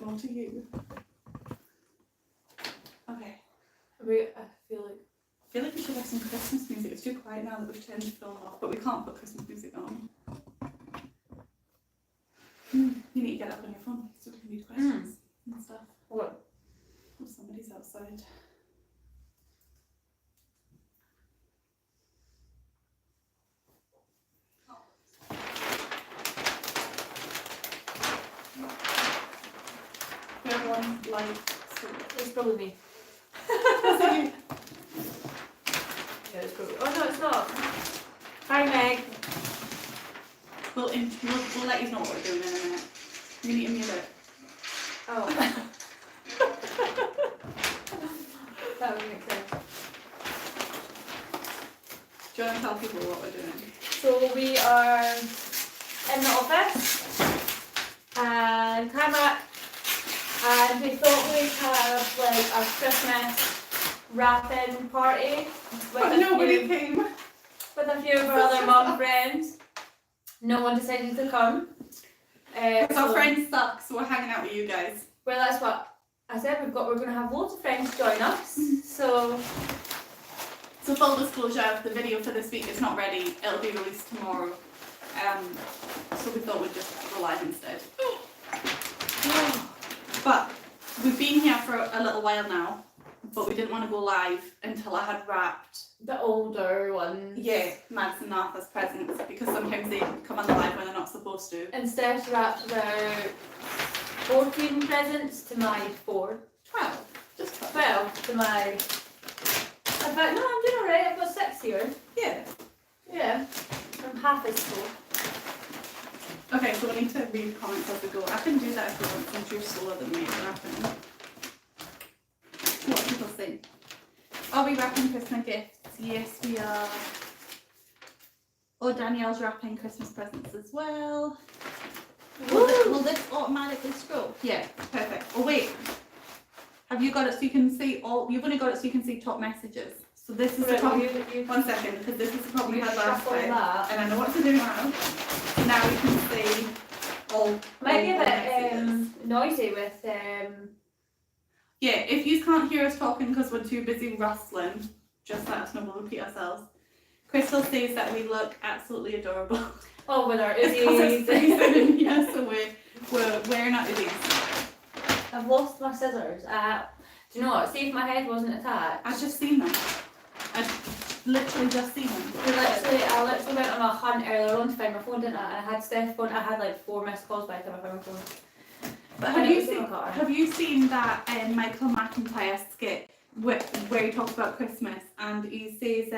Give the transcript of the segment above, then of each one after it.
no to you. Okay. I feel like We should have some Christmas music. It's too quiet now that we've turned the film off, but we can't put Christmas music on. You need to get up on your phone so we can read questions and stuff. What? Oh, somebody's outside. Everyone It's probably me. Yeah, it's probably. Oh no, it's not. Hi, Meg. We'll let you know what we're doing in a minute. We need to mute it. Oh. That would make sense. Do you want to tell people what we're doing? So we are in the office and came back and we thought we'd have like a Christmas wrapping party But nobody came. with a few of our other mum friends. No one decided to come. Because our friends suck, so we're hanging out with you guys. Well, that's what I said. We're going to have loads of friends join us. So full disclosure, the video for this week is not ready. It'll be released tomorrow. So we thought we'd just go live instead. But we've been here for a little while now, but we didn't want to go live until I had wrapped the older ones. Yeah, Mads and Martha's presents, because sometimes they come on the live when they're not supposed to. And Steph wrapped about 14 presents to my 4. 12. Just 12. 12 to my... In fact, no, I'm doing alright. I've got 6 here. Yeah. Yeah. I'm half as full. Okay, so we need to read comments as we go. I can do that if you want, since you're slower than me at wrapping. What people think. Are we wrapping Christmas gifts? Yes, we are. Oh, Danielle's wrapping Christmas presents as well. Will this automatically scroll? Yeah, perfect. Oh wait, have you got it so you can see all? You've only got it so you can see top messages. So this is the problem. 1 second, because this is the problem we had last time, and I know what to do now. So now we can see all. Might be a messages. bit noisy with Yeah, if you can't hear us talking because we're too busy rustling, just let us know. We'll repeat ourselves. Crystal says that we look absolutely adorable. Oh, with our It's 'cause it's freezing in here, so we're wearing our hoodies. I've lost my scissors. Do you know what? See if my head wasn't attached. I've just seen them. I've literally just seen them. I literally went on a hunt earlier on to find my phone, didn't I? And I had Steph's phone. I had like 4 missed calls by the time I found my phone. But have you seen that Michael McIntyre skit where he talks about Christmas, and he says,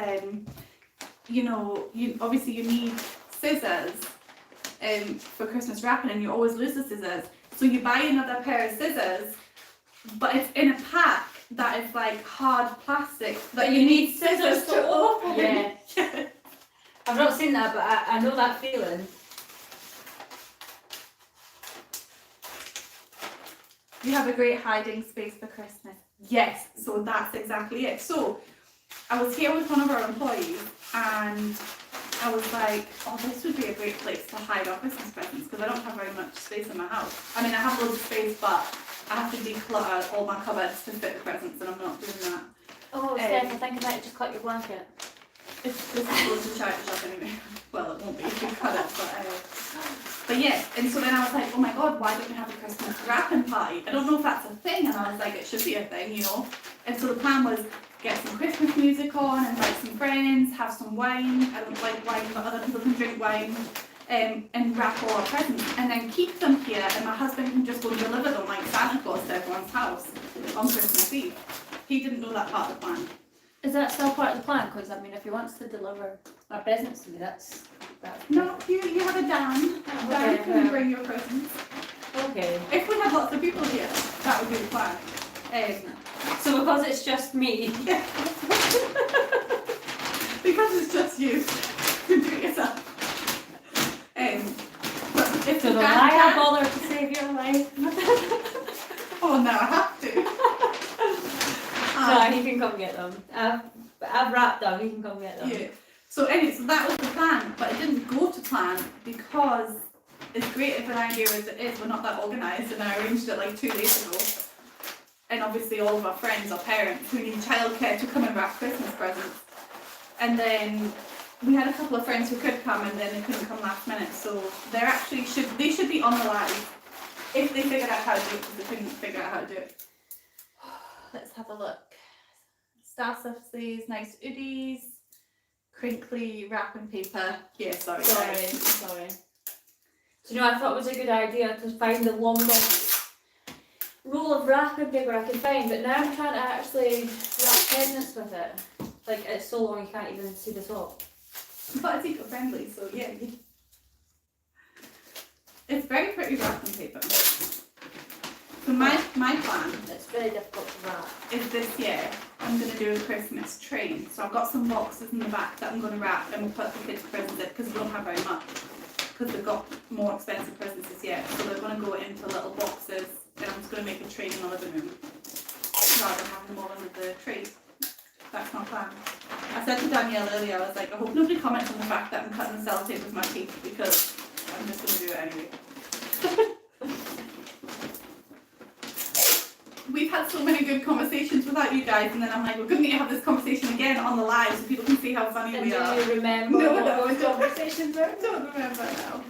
obviously you need scissors for Christmas wrapping, and you always lose the scissors. So you buy another pair of scissors, but it's in a pack that is like hard plastic that you need scissors to open. Yeah. I've not seen that, but I know that feeling. You have a great hiding space for Christmas. Yes, so that's exactly it. So I was here with one of our employees, and I was like, oh, this would be a great place to hide our Christmas presents, because I don't have very much space in my house. I mean, I have loads of space, but I have to declutter all my cupboards to fit the presents, and I'm not doing that. Oh, Steph, I think I might just cut your blanket. This is going to charity shop anyway. Well, it won't be if you cut it, but yeah. And so then I was like, oh my god, why don't we have a Christmas wrapping party? I don't know if that's a thing, and I was like, it should be a thing, you know. And so the plan was get some Christmas music on, invite some friends, have some wine. I don't like wine, but other people can drink wine. And wrap all our presents, and then keep them here, and my husband can just go and deliver them like Santa Claus to everyone's house on Christmas Eve. He didn't know that part of the plan. Is that still part of the plan? Because I mean, if he wants to deliver our presents to me, that's no. You have a Dan. Dan can bring your presents. Okay. If we had lots of people here, that would be the plan. So because it's just me. Yeah. Because it's just you. You do it yourself. But if So why I bother to save your life? Oh no, I have to. No, he can come get them. I've wrapped them, he can come get them. Yeah. So anyway, so that was the plan, but it didn't go to plan because as great of an idea as it is, we're not that organised, and I arranged it like 2 days ago. And obviously all of our friends or parents who need childcare to come and wrap Christmas presents. And then we had a couple of friends who could come, and then they couldn't come last minute. So they're actually they should be on the live if they figured out how to do it, because they couldn't figure out how to do it. Let's have a look. Star stuff sleeves, nice hoodies, crinkly wrapping paper. Yeah, sorry. Sorry. Do you know, I thought it was a good idea to find the longest roll of wrapping paper I could find, but now I'm trying to actually wrap presents with it. Like, it's so long you can't even see the top. But it's eco-friendly, so yeah. It's very pretty wrapping paper. So my plan, It's very difficult to wrap. is this year I'm going to do a Christmas tree. So I've got some boxes in the back that I'm going to wrap and put the kids' presents in, because we don't have very much. Because we've got more expensive presents this year. So they're going to go into little boxes, and I'm just going to make a tree in the living room rather than having them all under the tree. That's my plan. I said to Danielle earlier, I was like, I hope nobody comments on the fact that I'm cutting the sellotape with my teeth, because I'm just going to do it anyway. We've had so many good conversations without you guys, and then I'm like, we're going to need to have this conversation again on the live so people can see how funny And we are. do you remember what those conversations were? I don't remember now.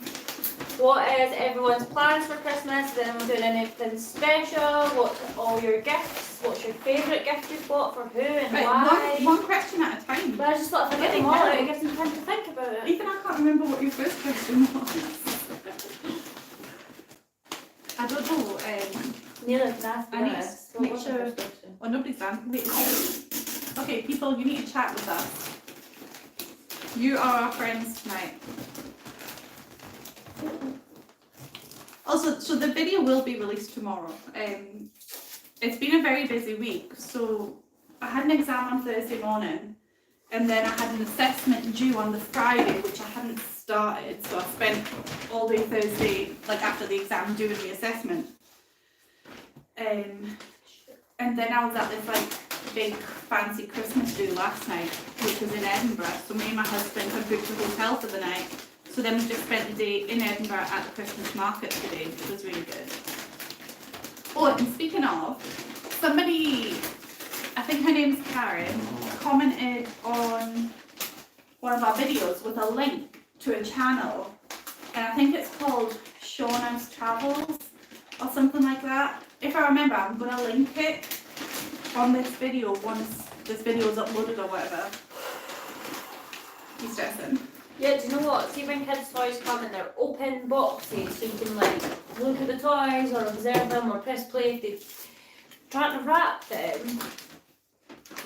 What is everyone's plans for Christmas? Is anyone doing anything special? What's all your gifts? What's your favourite gift you've bought for who and Right, why? one question at a time. But I just thought if I get them all out, it gives them time to think about it. Even I can't remember what your first question was. I don't know. Neither can I, to be I need honest. to What make was the sure- first question? Well, nobody's done. Wait, okay, people, you need to chat with us. You are our friends tonight. Also, so the video will be released tomorrow. It's been a very busy week. So I had an exam on Thursday morning, and then I had an assessment due on the Friday, which I hadn't started. So I spent all day Thursday, like after the exam, doing the assessment. And then I was at this like big fancy Christmas do last night, which was in Edinburgh. So me and my husband had booked a hotel for the night. So then we just spent the day in Edinburgh at the Christmas market today, which was really good. Oh, and speaking of, somebody, I think her name's Karen, commented on one of our videos with a link to a channel, and I think it's called Shauna's Travels or something like that. If I remember, I'm going to link it on this video once this video is uploaded or whatever. You stressing? Yeah, do you know what? See when kids' toys come in their open boxes, so you can like look at the toys or observe them or press play if they're trying to wrap them.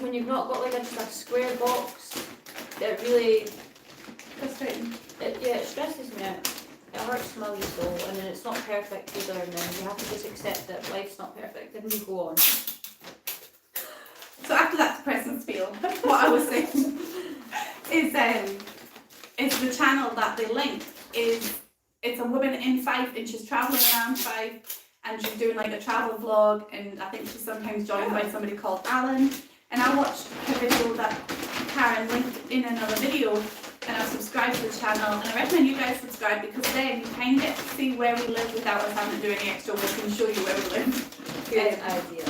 When you've not got like just a square box, it really, Frustrating. it stresses me out. It hurts my wee soul, and then it's not perfect either, and then you have to just accept that life's not perfect and we go on. So after that depressing spiel, what I was saying is the channel that they link is, it's a woman in Fife, and she's travelling around Fife, and she's doing like a travel vlog, and I think she's sometimes joined by somebody called Alan. And I watched her video that Karen linked in another video, and I subscribed to the channel, and I recommend you guys subscribe, because then you kind of get to see where we live without us having to do any extra work and show you where we live. Good idea.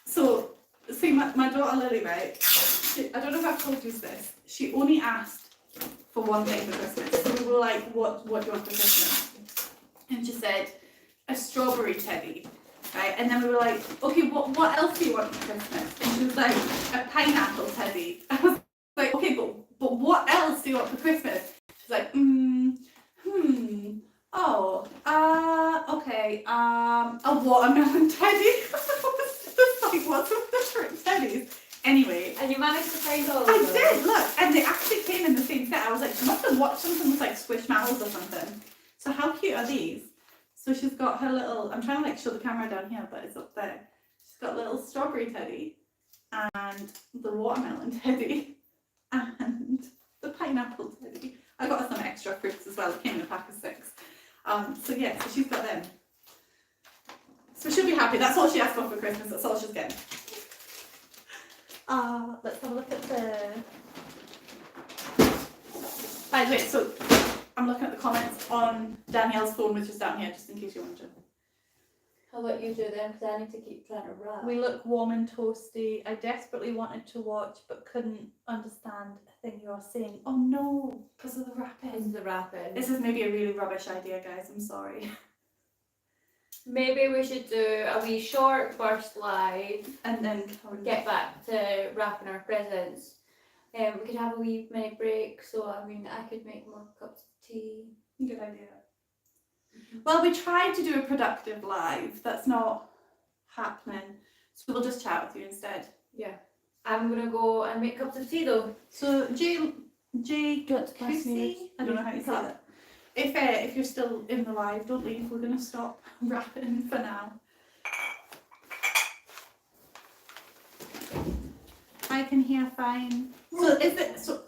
So, see, my daughter Lily, right, I don't know if I've told you this, she only asked for one thing for Christmas. So we were like, what do you want for Christmas? And she said, a strawberry teddy, right? And then we were like, okay, what else do you want for Christmas? And she was like, a pineapple teddy. I was like, okay, but what else do you want for Christmas? She's like, okay, a watermelon teddy. Like, what's with different teddies? Anyway. And you managed to find all of I them? did, look, and they actually came in the same set. I was like, she must have watched something with like Squishmallows or something. So how cute are these? So she's got her little, I'm trying to like show the camera down here, but it's up there. She's got a little strawberry teddy, and the watermelon teddy, and the pineapple teddy. I got her some extra fruits as well. It came in a pack of 6. So yeah, so she's got them. So she'll be happy. That's all she asked for Christmas. That's all she's getting. Let's have a look at the... By the way, so I'm looking at the comments on Danielle's phone, which is down here, just in case you're wondering. How about you do then? Because I need to keep trying to wrap. We look warm and toasty. I desperately wanted to watch but couldn't understand a thing you were saying. Oh no, because of the This wrapping. is the wrapping. This is maybe a really rubbish idea, guys. I'm sorry. Maybe we should do a wee short burst live. And then Get back to wrapping our presents. We could have a wee mini break. So I mean, I could make more cups of tea. Good idea. Well, we tried to do a productive live. That's not happening. So we'll just chat with you instead. Yeah. I'm gonna go and make cups of tea though. So Jay Got to pass me. Kusi? I don't know how you say that. If you're still in the live, don't leave. We're gonna stop wrapping for now. I can hear fine. So is it so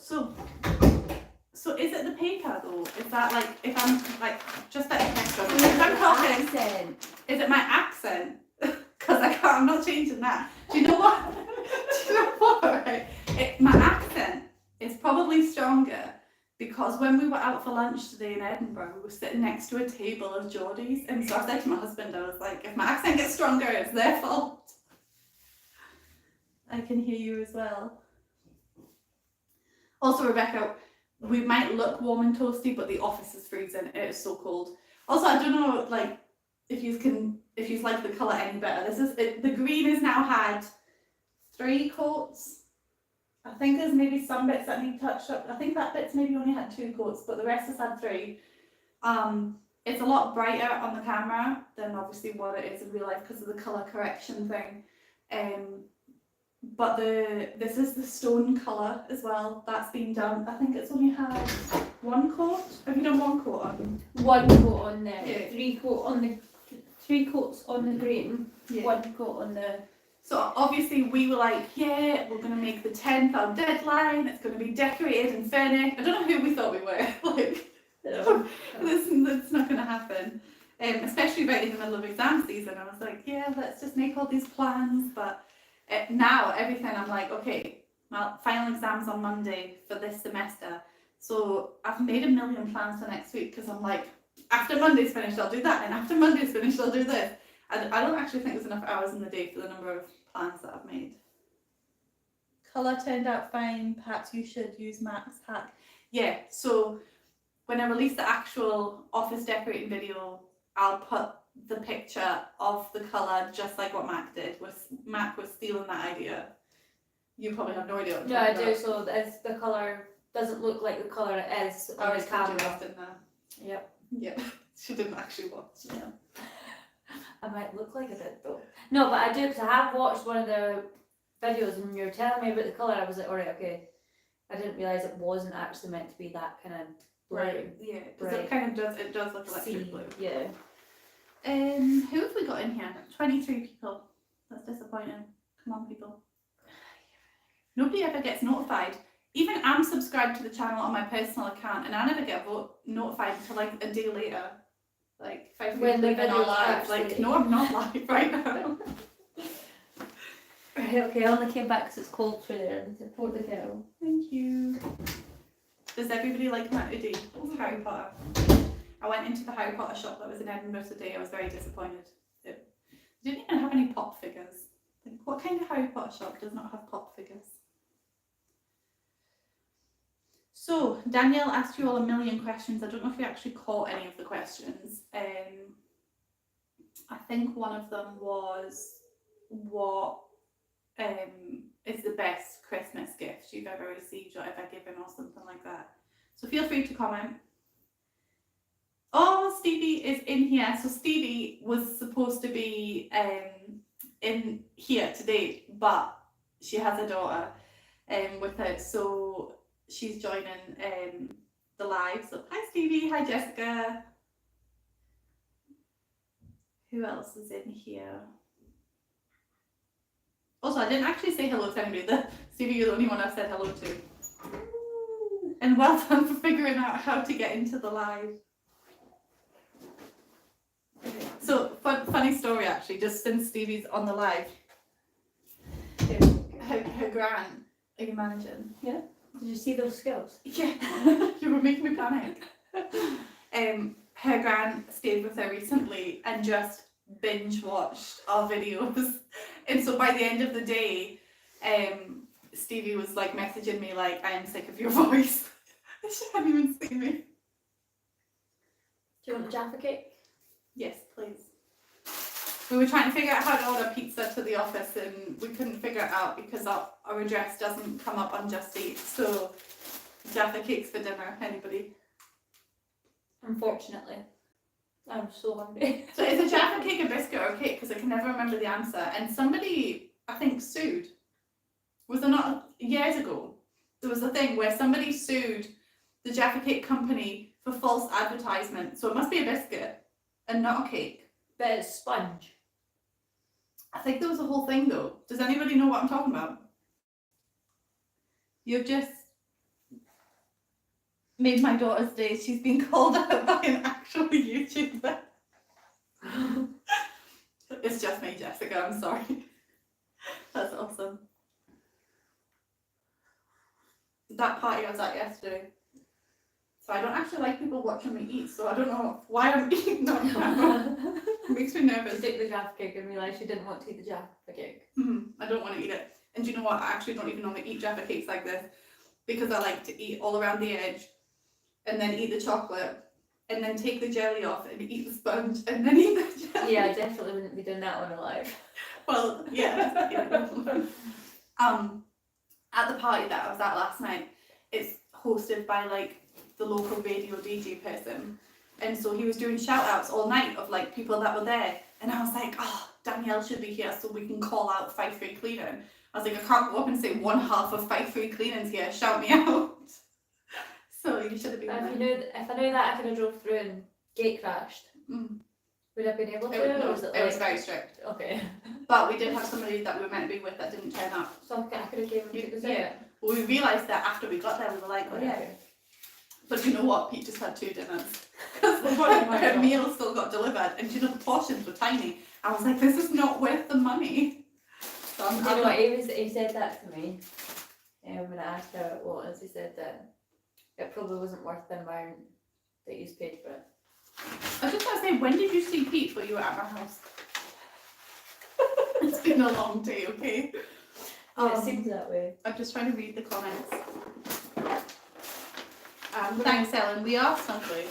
is it the paper though? Is that like if I'm like just that extra? If I'm talking, Accent. is it my accent? Because I'm not changing that. Do you know what? Do you know what? Right? My accent is probably stronger because when we were out for lunch today in Edinburgh, we were sitting next to a table of Geordies, and so I said to my husband, I was like, if my accent gets stronger, it's their fault. I can hear you as well. Also, Rebecca, we might look warm and toasty, but the office is freezing. It is so cold. Also, I don't know, like, if you like the colour any better. The green has now had 3 coats. I think there's maybe some bits that need touched up. I think that bit's maybe only had 2 coats, but the rest has had 3. It's a lot brighter on the camera than obviously what it is in real life because of the colour correction thing. But this is the stone colour as well. That's been done. I think it's only had 1 coat. Have you done 1 coat on? 1 coat on the Yeah. 3 coats on the green. Yeah. 1 coat on the. So obviously we were like, yeah, we're going to make the 10th our deadline. It's going to be decorated and finished. I don't know who we thought we were. Like, that's not going to happen. Especially right in the middle of exam season. I was like, yeah, let's just make all these plans. But now everything I'm like, okay, well, final exams on Monday for this semester. So I've made a million plans for next week because I'm like, after Monday's finished, I'll do that. And after Monday's finished, I'll do this. I don't actually think there's enough hours in the day for the number of plans that I've made. Colour turned out fine. Perhaps you should use Mac's hack. Yeah, so when I release the actual office decorating video, I'll put the picture of the colour just like what Mac did. Mac was stealing that idea. You probably have no idea what I'm No, I talking do. about. So as the colour doesn't look like the colour it is on the camera. In there. Yep. Yeah, she didn't actually watch. Yeah. I might look like a bit though. No, but I do because I have watched one of the videos and you were telling me about the colour. I was like, alright, okay. I didn't realise it wasn't actually meant to be that kind of blue. Yeah, because Right. it kind of does look electric Sea, blue. yeah. Who have we got in here? 23 people. That's disappointing. Come on, people. Nobody ever gets notified. Even I'm subscribed to the channel on my personal account, and I never get notified until like a day later. Like 5 When the people are video's live. Like, actually- no, I'm not live right now. Right, okay, I only came back because it's cold through there. I need to pour the kettle. Thank you. Does everybody like my hoodie? It's Harry Potter. I went into the Harry Potter shop that was in Edinburgh today. I was very disappointed. It didn't even have any pop figures. Like, what kind of Harry Potter shop does not have pop figures? So, Danielle asked you all a million questions. I don't know if you actually caught any of the questions. I think one of them was, what is the best Christmas gift you've ever received or ever given or something like that? So feel free to comment. Oh, Stevie is in here. So Stevie was supposed to be in here today, but she has a daughter with her, so she's joining the live. So hi Stevie, hi Jessica. Who else is in here? Also, I didn't actually say hello to anybody. Stevie, you're the only one I've said hello to. And well done for figuring out how to get into the live. So, funny story actually, just since Stevie's on the live. Her gran, are you managing? Yeah. Did you see those skills? Yeah, you were making me panic. Her gran stayed with her recently and just binge watched our videos. And so by the end of the day, Stevie was like messaging me like, I am sick of your voice. She hadn't even seen me. Do you want the Jaffa cake? Yes, please. We were trying to figure out how to order pizza to the office and we couldn't figure it out because our address doesn't come up on Just Eat. So Jaffa Cakes for dinner, anybody? Unfortunately. I'm so hungry. So is a Jaffa cake a biscuit or a cake? Because I can never remember the answer. And somebody, I think, sued. Was there not years ago? There was a thing where somebody sued the Jaffa Cake company for false advertisement. So it must be a biscuit and not a cake. But it's sponge. I think there was a whole thing though. Does anybody know what I'm talking about? You've just made my daughter's day. She's been called out by an actual YouTuber. It's just me, Jessica. I'm sorry. That's awesome. That party I was at yesterday. So I don't actually like people watching me eat, so I don't know why I'm eating on camera. It makes me nervous. You took the Jaffa cake and realised you didn't want to eat the Jaffa cake. I don't want to eat it. And do you know what? I actually don't even normally eat Jaffa cakes like this because I like to eat all around the edge and then eat the chocolate and then take the jelly off and eat the sponge and then eat the jelly. Yeah, I definitely wouldn't be doing that one alive. Well, yeah. At the party that I was at last night, it's hosted by like the local radio DJ person. And so he was doing shout outs all night of like people that were there. And I was like, oh, Danielle should be here so we can call out 5 Free Cleaning. I was like, I can't go up and say one half of 5 Free Cleaning's here, shout me out. So you should have been there. If I knew that, I could have drove through and gate crashed. Would I have been able to? No, or was it was very strict. Okay. But we did have somebody that we were meant to be with that didn't turn up. So I could have came and took the Yeah. Well, we realised that after we got there, we were like, oh yeah. But you know what? Pete just had 2 dinners. Because her meal still got delivered and you know the portions were tiny. I was like, this is not worth the money. So You know what, he said that to me. When I asked how it was, he said that it probably wasn't worth the amount that you paid for it. I was just want to say, when did you see Pete when you were at my house? It's been a long day, okay? It seems that way. I'm just trying to read the comments. Thanks, Ellen. We are simply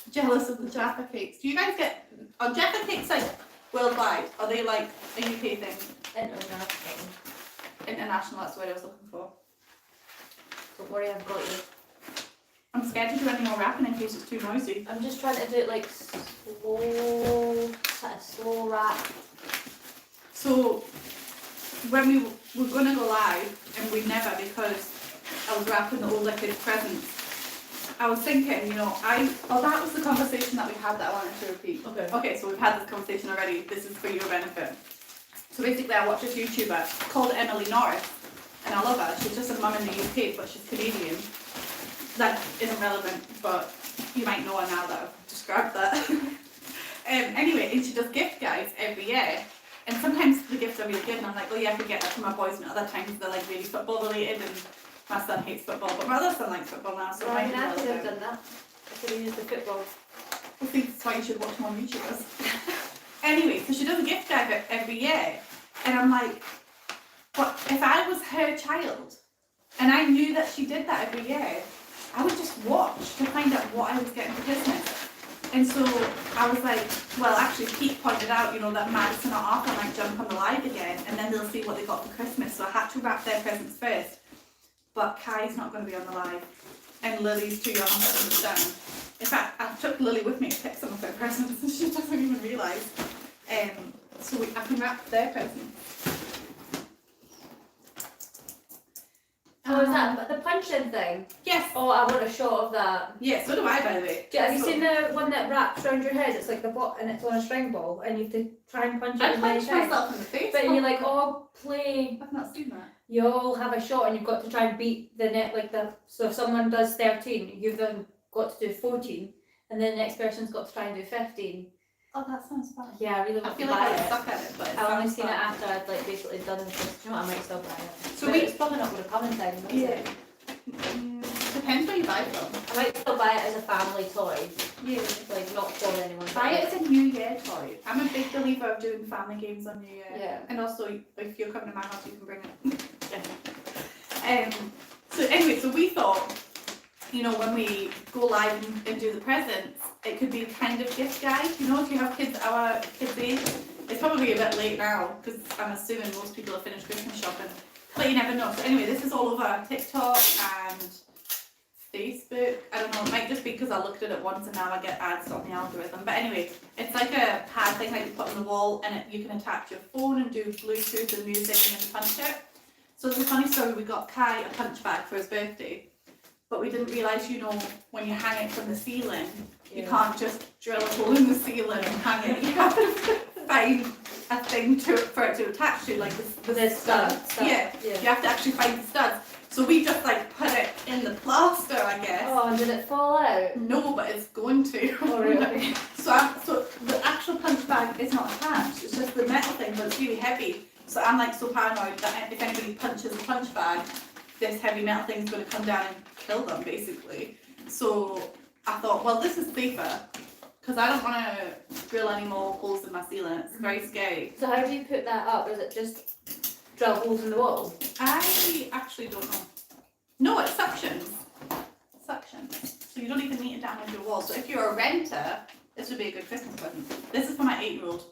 jealous of the Jaffa Cakes. Do you guys get... Are Jaffa Cakes like worldwide? Are they like a UK thing? International. International, that's what I was looking for. Don't worry, I've got you. I'm scared to do any more rapping in case it's too noisy. I'm just trying to do it like slow rap. So, when we were going to go live, and we never because I was wrapping the older kids' presents, I was thinking, you know, that was the conversation that we had that I wanted to repeat. Okay, so we've had this conversation already. This is for your benefit. So basically, I watch this YouTuber called Emily Norris, and I love her. She's just a mum in the UK, but she's Canadian. That isn't relevant, but you might know her now that I've described that. Anyway, and she does gift guides every year. And sometimes the gifts are really good, and I'm like, oh yeah, I could get that for my boys, and other times they're like really football related, and my son hates football, but my other son likes football now, so I could have done that. I could have used the football. I think that's why you should watch more YouTubers. Anyway, so she does a gift guide every year, and I'm like, but if I was her child, and I knew that she did that every year, I would just watch to find out what I was getting for Christmas. And so I was like, well, actually Pete pointed out, you know, that Madison or Arthur might jump on the live again and then they'll see what they got for Christmas. So I had to wrap their presents first. But Kai's not going to be on the live. And Lily's too young to understand. In fact, I took Lily with me to pick some of her presents and she doesn't even realise. So I can wrap their presents. Oh, is that the punching thing? Yes. Oh, I want a shot of that. Yeah, so do I, by the way. Have you seen the one that wraps around your head? It's like the bot and it's on a string ball and you have to try and punch it I as many punched times. myself in the face. But you're like, oh, play. I've not seen that. You all have a shot and you've got to try and beat the net so if someone does 13, you've then got to do 14 and then the next person's got to try and do 15. Oh, that sounds fun. Yeah, I really I want feel to like buy I it. suck at it, but I've only seen it after I'd like basically done this. You know what, I might still buy it. So But we- it's probably not going to come in time, is it? Depends depends where you buy from. I might still buy it as a family toy, Yeah. like not for anyone. Buy it as a New Year toy. I'm a big believer of doing family games on New Year. Yeah. And also, if you're coming to my house, you can bring it. So anyway, so we thought, you know, when we go live and do the presents, it could be a kind of gift guide. You know, if you have kids our kids' age, it's probably a bit late now because I'm assuming most people have finished Christmas shopping, but you never know. So anyway, this is all over TikTok and Facebook. I don't know, it might just be because I looked at it once and now I get ads on the algorithm. But anyway, it's like a pad thing that you put on the wall, and you can attach your phone and do Bluetooth and music and then punch it. So there's a funny story, we got Kai a punch bag for his birthday, but we didn't realise, you know, when you hang it from the ceiling, you can't just drill a hole in the ceiling and hang it. You have to find a thing for it to attach to, like the studs. Yeah, you have to actually find the studs. So we just like put it in the plaster, I guess. Oh, and did it fall out? No, but it's going to. Oh, really? So the actual punch bag is not attached, it's just the metal thing, but it's really heavy. So I'm like so paranoid that if anybody punches a punch bag, this heavy metal thing is going to come down and kill them, basically. So I thought, well, this is safer, because I don't want to drill any more holes in my ceiling. It's very scary. So how do you put that up? Is it just drill holes in the wall? I actually don't know. No, it suctions. So you don't even need to damage your wall. So if you're a renter, this would be a good Christmas present. This is for my 8-year-old.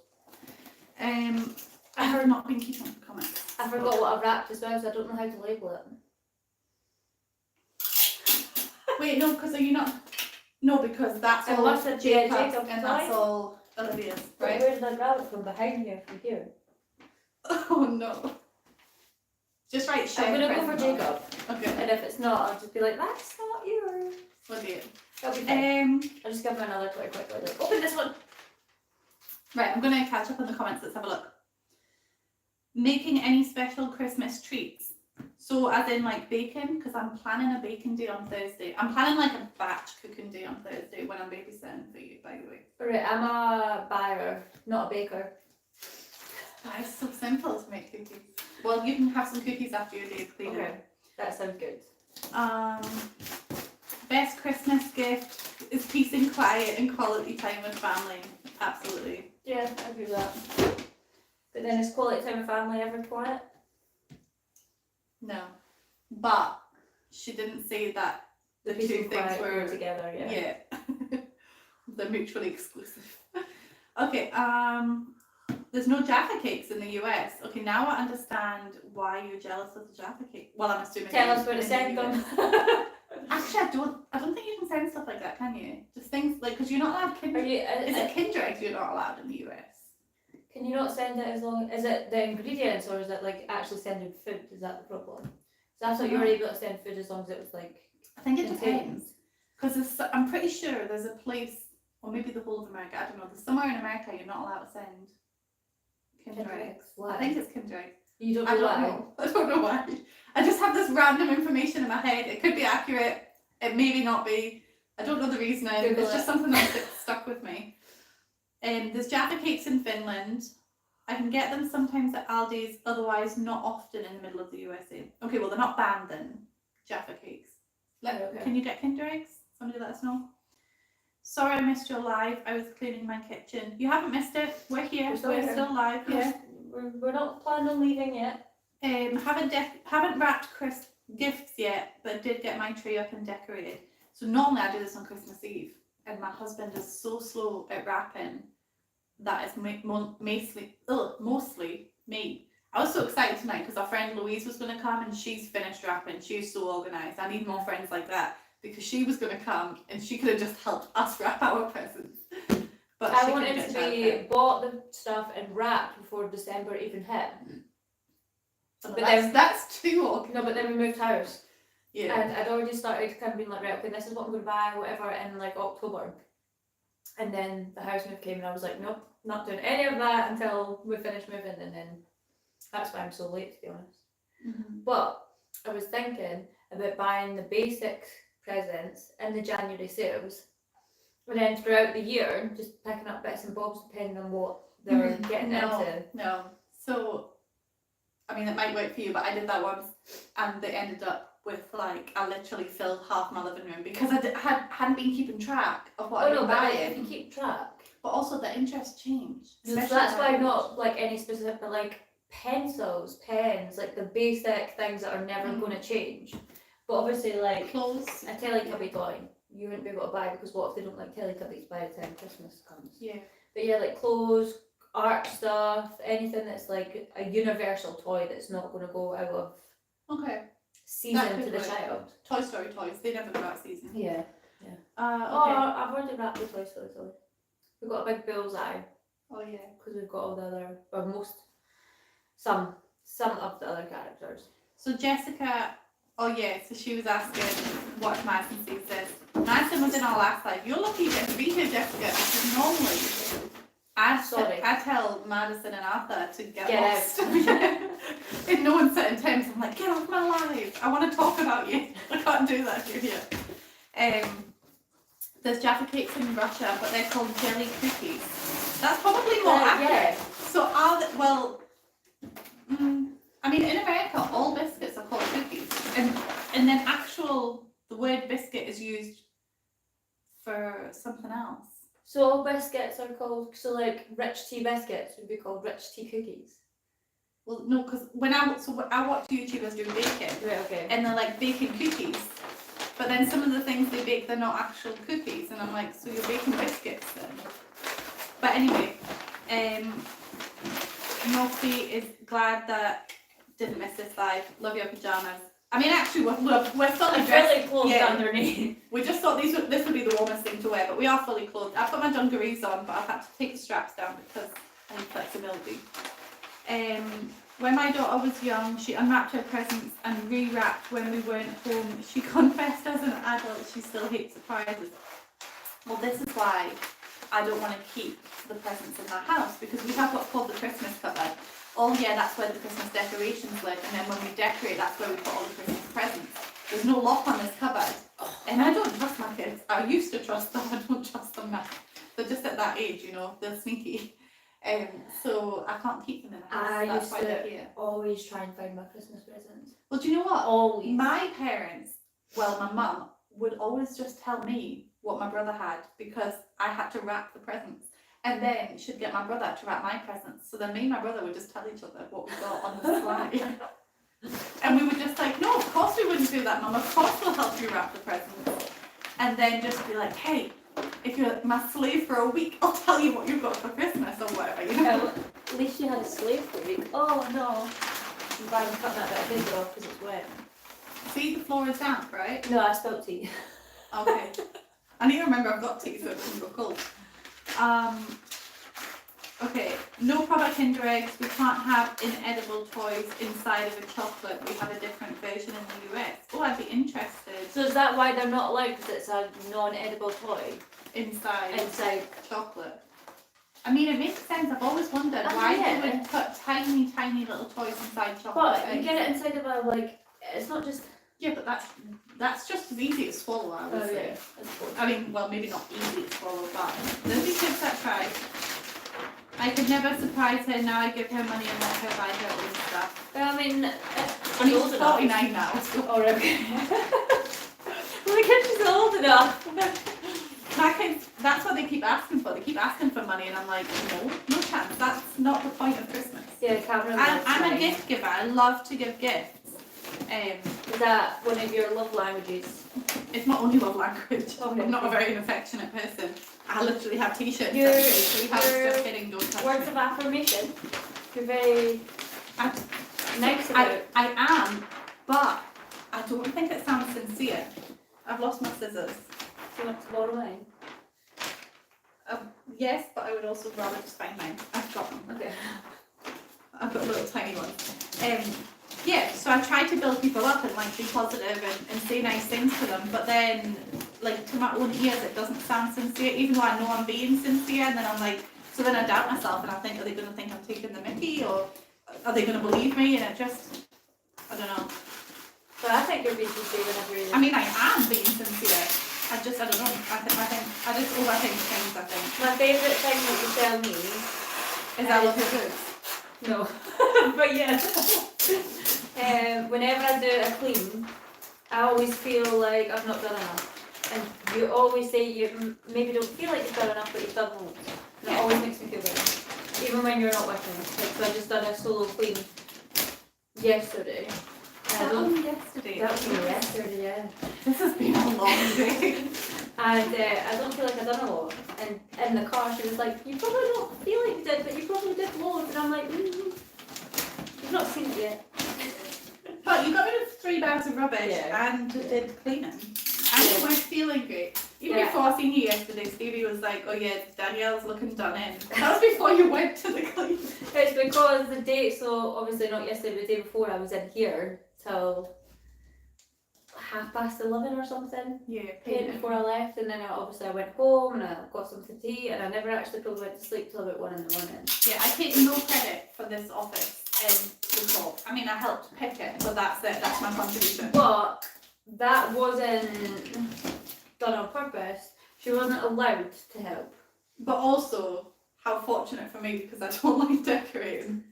I have not been keeping up with comments. I forgot what I've wrapped as well, so I don't know how to label it. Wait, no, because are you not? No, because that's I all must have Jacob's Jacob's and toy. that's all Olivia's, But right? where did I grab it from? Behind here, from here. Oh no. Just write share. I'm gonna go for present. Jacob, Okay. and if it's not, I'll just be like, that's not yours. What do you? That'll be fine. I'll just give him another toy quickly. Like, open this one. Right, I'm gonna catch up on the comments. Let's have a look. Making any special Christmas treats? So as in like bacon, because I'm planning a bacon day on Thursday. I'm planning like a batch cooking day on Thursday when I'm babysitting for you, by the way. Right, I'm a buyer, not a baker. That is so simple to make cookies. Well, you can have some cookies after your day of cleaning. Okay, that sounds good. Best Christmas gift is peace and quiet and quality time with family. Absolutely. Yeah, I agree with that. But then is quality time with family ever quiet? No. But she didn't say that the Peace two and things quiet were go together, yeah. Yeah. They're mutually exclusive. Okay, there's no Jaffa Cakes in the US. Okay, now I understand why you're jealous of the Jaffa Cake. Well, I'm assuming. Tell us where to in send the them. US. Actually, I don't think you can send stuff like that, can you? Just things like, because you're not allowed Are Kinder. you, Is it Kinder eggs you're not allowed in the US? can you not send it as long, is it the ingredients or is it like actually sending food? Is that the problem? So I thought you were able to send food as long as it was like, I think it contained. depends. Because I'm pretty sure there's a place, or maybe the whole of America, I don't know, there's somewhere in America you're not allowed to send Kinder eggs. Why? I think it's Kinder eggs. You don't I know don't why? know. I don't know why. I just have this random information in my head. It could be accurate. It maybe not be. I don't know the reasoning. Google It's it. just something that's stuck with me. There's Jaffa Cakes in Finland. I can get them sometimes at Aldi's, otherwise not often in the middle of the USA. Okay, well they're not banned then. Jaffa Cakes. Okay. Can you get Kinder eggs? Somebody let us know. Sorry I missed your live. I was cleaning my kitchen. You haven't missed it. We're here. We're still We're here. still live. Yeah. We're not planning on leaving yet. Haven't wrapped gifts yet, but did get my tree up and decorated. So normally I do this on Christmas Eve, and my husband is so slow at wrapping that it's mostly me. I was so excited tonight because our friend Louise was going to come and she's finished wrapping. She's so organised. I need more friends like that because she was going to come and she could have just helped us wrap our presents. But I she wanted couldn't to get be childcare. bought the stuff and wrapped before December even hit. But then- that's too organised. No, but then we moved house. Yeah. And I'd already started kind of being like, right, okay, this is what I'm going to buy, whatever, in like October. And then the house move came and I was like, nope, not doing any of that until we finish moving. And then that's why I'm so late, to be honest. Mm-hmm. But I was thinking about buying the basic presents in the January sales. And then throughout the year, just picking up bits and bobs depending on what they're getting into. No. So, I mean, it might work for you, but I did that once and they ended up with like, I literally filled half my living room because hadn't been keeping track of what Oh I'd no, been but buying. if you keep track. But also the interest changed. So especially that's why when- not like any specific, but like pencils, pens, like the basic things that are never going to change. But obviously, like clothes. a Teletubby toy, you wouldn't be able to buy because what if they don't like Teletubbies by the time Christmas comes? Yeah. But yeah, like clothes, art stuff, anything that's like a universal toy that's not going to go out of Okay. season could to the work. child. Toy Story toys. They never go out season. Yeah. Oh, okay. I've already wrapped the Toy Story toy. We've got a big bullseye Oh yeah. because we've got all the other, or some of the other characters. So Jessica, oh yeah, so she was asking what Madison sees this. Madison was in our last live. You're lucky you get to be here, Jessica, because normally I tell Madison and Arthur to get lost. In no uncertain terms, I'm like, get off my live. I want to talk about you. I can't do that if you're here. There's Jaffa Cakes in Russia, but they're called jelly cookies. That's probably more accurate. Yeah. So are they, well, I mean, in America, all biscuits are called cookies, and then the word biscuit is used for something else. So all biscuits are called, so like rich tea biscuits would be called rich tea cookies. Well, no, because when I watch YouTubers do baking, Right, okay. and they're like baking cookies, but then some of the things they bake, they're not actual cookies, and I'm like, so you're baking biscuits then? But anyway, Morphe is glad that didn't miss this live. Love your pajamas. I mean, actually, we're fully dressed. Really clothed underneath. We just thought this would be the warmest thing to wear, but we are fully clothed. I've got my dungarees on, but I've had to take the straps down because I need flexibility. When my daughter was young, she unwrapped her presents and rewrapped when we weren't home. She confessed as an adult she still hates surprises. Well, this is why I don't want to keep the presents in my house, because we have what's called the Christmas cupboard. Oh yeah, that's where the Christmas decorations live, and then when we decorate, that's where we put all the Christmas presents. There's no lock on this cupboard, and I don't trust my kids. I used to trust them, I don't trust them now. They're just at that age, you know, they're sneaky. So I can't keep them in the house. I That's used why they're here. to always try and find my Christmas presents. Well, do you know what? Always. My parents, well, my mum would always just tell me what my brother had because I had to wrap the presents. And then she'd get my brother to wrap my presents. So then me and my brother would just tell each other what we got on the slide. And we were just like, no, of course we wouldn't do that, Mum. Of course we'll help you wrap the presents. And then just be like, hey, if you're my slave for a week, I'll tell you what you've got for Christmas or whatever, you know? At least you had a slave for a week. Oh no. I'm glad I'm cutting that bit of paper off because it's wet. See, the floor is damp, right? No, I spilled tea. Okay. I need to remember I've got tea so it doesn't go cold. Okay, no product Kinder eggs. We can't have inedible toys inside of a chocolate. We have a different version in the US. Oh, I'd be interested. So is that why they're not allowed? Because it's a non-edible toy Inside chocolate. I mean, it makes sense. I've always wondered why yeah. they would put tiny, tiny little toys inside chocolate. But you get it inside of a, like, it's not just... Yeah, but that's just as easy to swallow, I would say. I mean, well, maybe not easy to swallow, but there'll be kids that try. I could never surprise her. Now I give her money and let her buy her own stuff. I mean, I mean, she's 49 now. So. Oh, okay. Well, because she's old enough. My kids, that's what they keep asking for. They keep asking for money, and I'm like, no chance. That's not the point of Christmas. Yeah, Cameron. I'm a gift giver. I love to give gifts. Is that one of your love languages? It's my only love language. Okay. I'm not a very affectionate person. I literally have t-shirts. Your just kidding, don't touch words me. of affirmation. You're very nice about it. I am, but I don't think it sounds sincere. I've lost my scissors. Do you want to borrow mine? Yes, but I would also rather just find mine. I've got them. Okay. I've got a little tiny one. Yeah, so I try to build people up and like be positive and say nice things to them, but then like to my own ears it doesn't sound sincere, even though I know I'm being sincere, and then I'm like, so then I doubt myself and I think, are they going to think I'm taking the mickey, or are they going to believe me? And it just, I don't know. But I think you're being sincere whenever you're... I mean, I am being sincere. I don't know. I just overthink things, I think. My favourite thing that you tell me Is I love your boobs. No. But yeah. Whenever I do a clean, I always feel like I've not done enough. And you always say you maybe don't feel like you've done enough, but you've done loads. And it always makes me feel better. Even when you're not with me. Like, so I just done a solo clean yesterday. And I don't, yesterday. that was yesterday, yeah. This has been a long day. And I don't feel like I've done a lot. And in the car, she was like, you probably don't feel like you did, but you probably did loads. And I'm like, you've not seen it yet. But you got rid of 3 bags of rubbish Yeah. and did cleaning. And you weren't feeling great. Even Yeah. before I seen you yesterday, Stevie was like, oh yeah, Danielle's looking done in. That was before you went to the clean. It's because the day, so obviously not yesterday, but the day before I was in here till 11:30 or something. Yeah, Paid before I left, and then I went home and I got something to eat, and I never actually probably went to sleep till about 1 in the morning. Yeah, I take no credit for this office in the top. I mean, I helped pick it, but that's it. That's my contribution. But that wasn't done on purpose. She wasn't allowed to help. But also, how fortunate for me because I don't like decorating.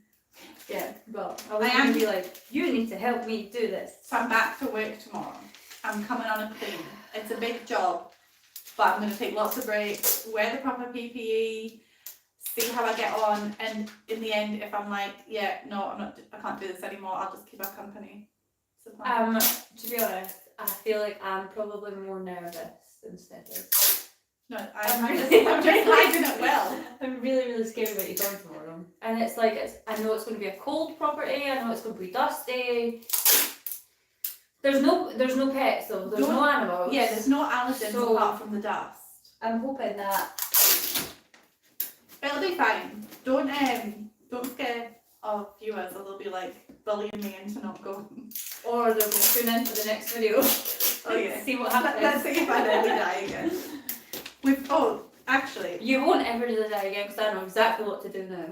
Yeah, but I was I going am- to be like, you need to help me do this. So I'm back to work tomorrow. I'm coming on a clean. It's a big job, but I'm going to take lots of breaks, wear the proper PPE, see how I get on, and in the end, if I'm like, yeah, no, I can't do this anymore, I'll just keep her company. So To be honest, I feel like I'm probably more nervous instead of. no, I'm I'm really- just hiding it well. I'm really scared about you going tomorrow. And it's like, I know it's going to be a cold property, I know it's going to be dusty. There's no pets though, there's no animals. Yeah, there's no allergens So- apart from the dust. I'm hoping that. It'll be fine. Don't scare our viewers or they'll be like bullying me into not going. Or they're going to tune in for the next video. Oh yeah. See what happens. Let's see if I nearly die again. Actually, You won't ever do that again because I know exactly what to do now.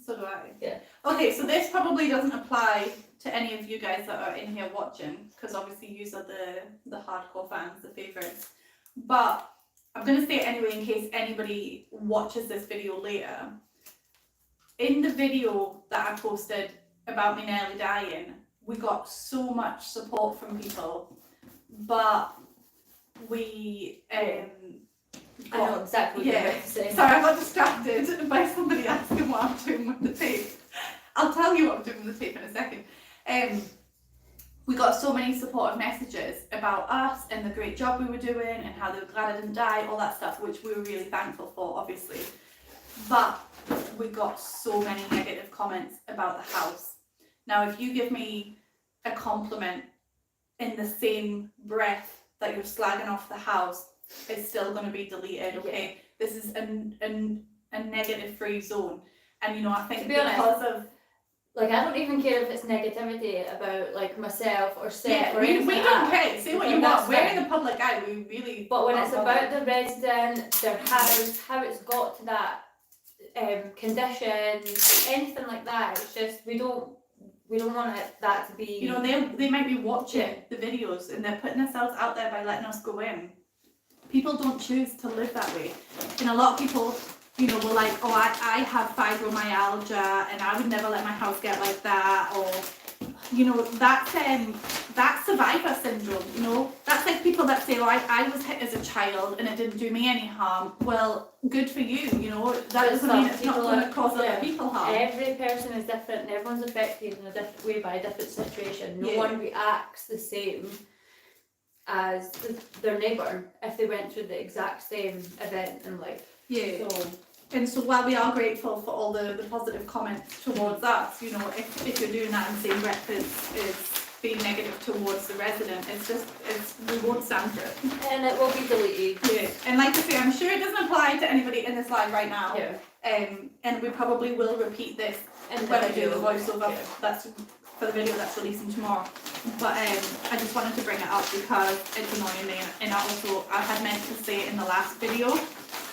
so do I. Yeah. Okay, so this probably doesn't apply to any of you guys that are in here watching, because obviously you are the hardcore fans, the favourites. But I'm going to say it anyway in case anybody watches this video later. In the video that I posted about me nearly dying, we got so much support from people, but we I know exactly what you're yeah. about to say. Sorry, I got distracted by somebody asking what I'm doing with the tape. I'll tell you what I'm doing with the tape in a second. We got so many supportive messages about us and the great job we were doing and how they were glad I didn't die, all that stuff, which we were really thankful for, obviously. But we got so many negative comments about the house. Now, if you give me a compliment in the same breath that you're slagging off the house, it's still going to be deleted, okay? Yeah. This is a negative free zone. And, you know, I think To be because honest, of... Like, I don't even care if it's negativity about, like, myself or Seth Yeah, or we anything don't like that. care. Say what Like, you that's want. We're fine. in the public eye. We really... But when aren't it's bothered. about the resident, their house, how it's got to that condition, anything like that, it's just, we don't want that to be... You know, they might be watching the videos and they're putting themselves out there by letting us go in. People don't choose to live that way. And a lot of people, you know, were like, oh, I have fibromyalgia and I would never let my house get like that, or, you know, that's survivor syndrome, you know. That's like people that say, oh, I was hit as a child and it didn't do me any harm. Well, good for you, you know. That doesn't mean it's not going to cause other people harm. Every person is different and everyone's affected in a different way by a different situation. No Yeah. one reacts the same as their neighbour if they went through the exact same event in life. Yeah. So, And so while we are grateful for all the positive comments towards us, you know, if you're doing that in the same breath as being negative towards the resident, we won't stand for it. and it will be deleted. Yeah. And like I say, I'm sure it doesn't apply to anybody in this live right now. Yeah. And we probably will repeat this And when we do the voiceover. Yeah. That's for the video that's releasing tomorrow. But I just wanted to bring it up because it's annoying me, and I had meant to say it in the last video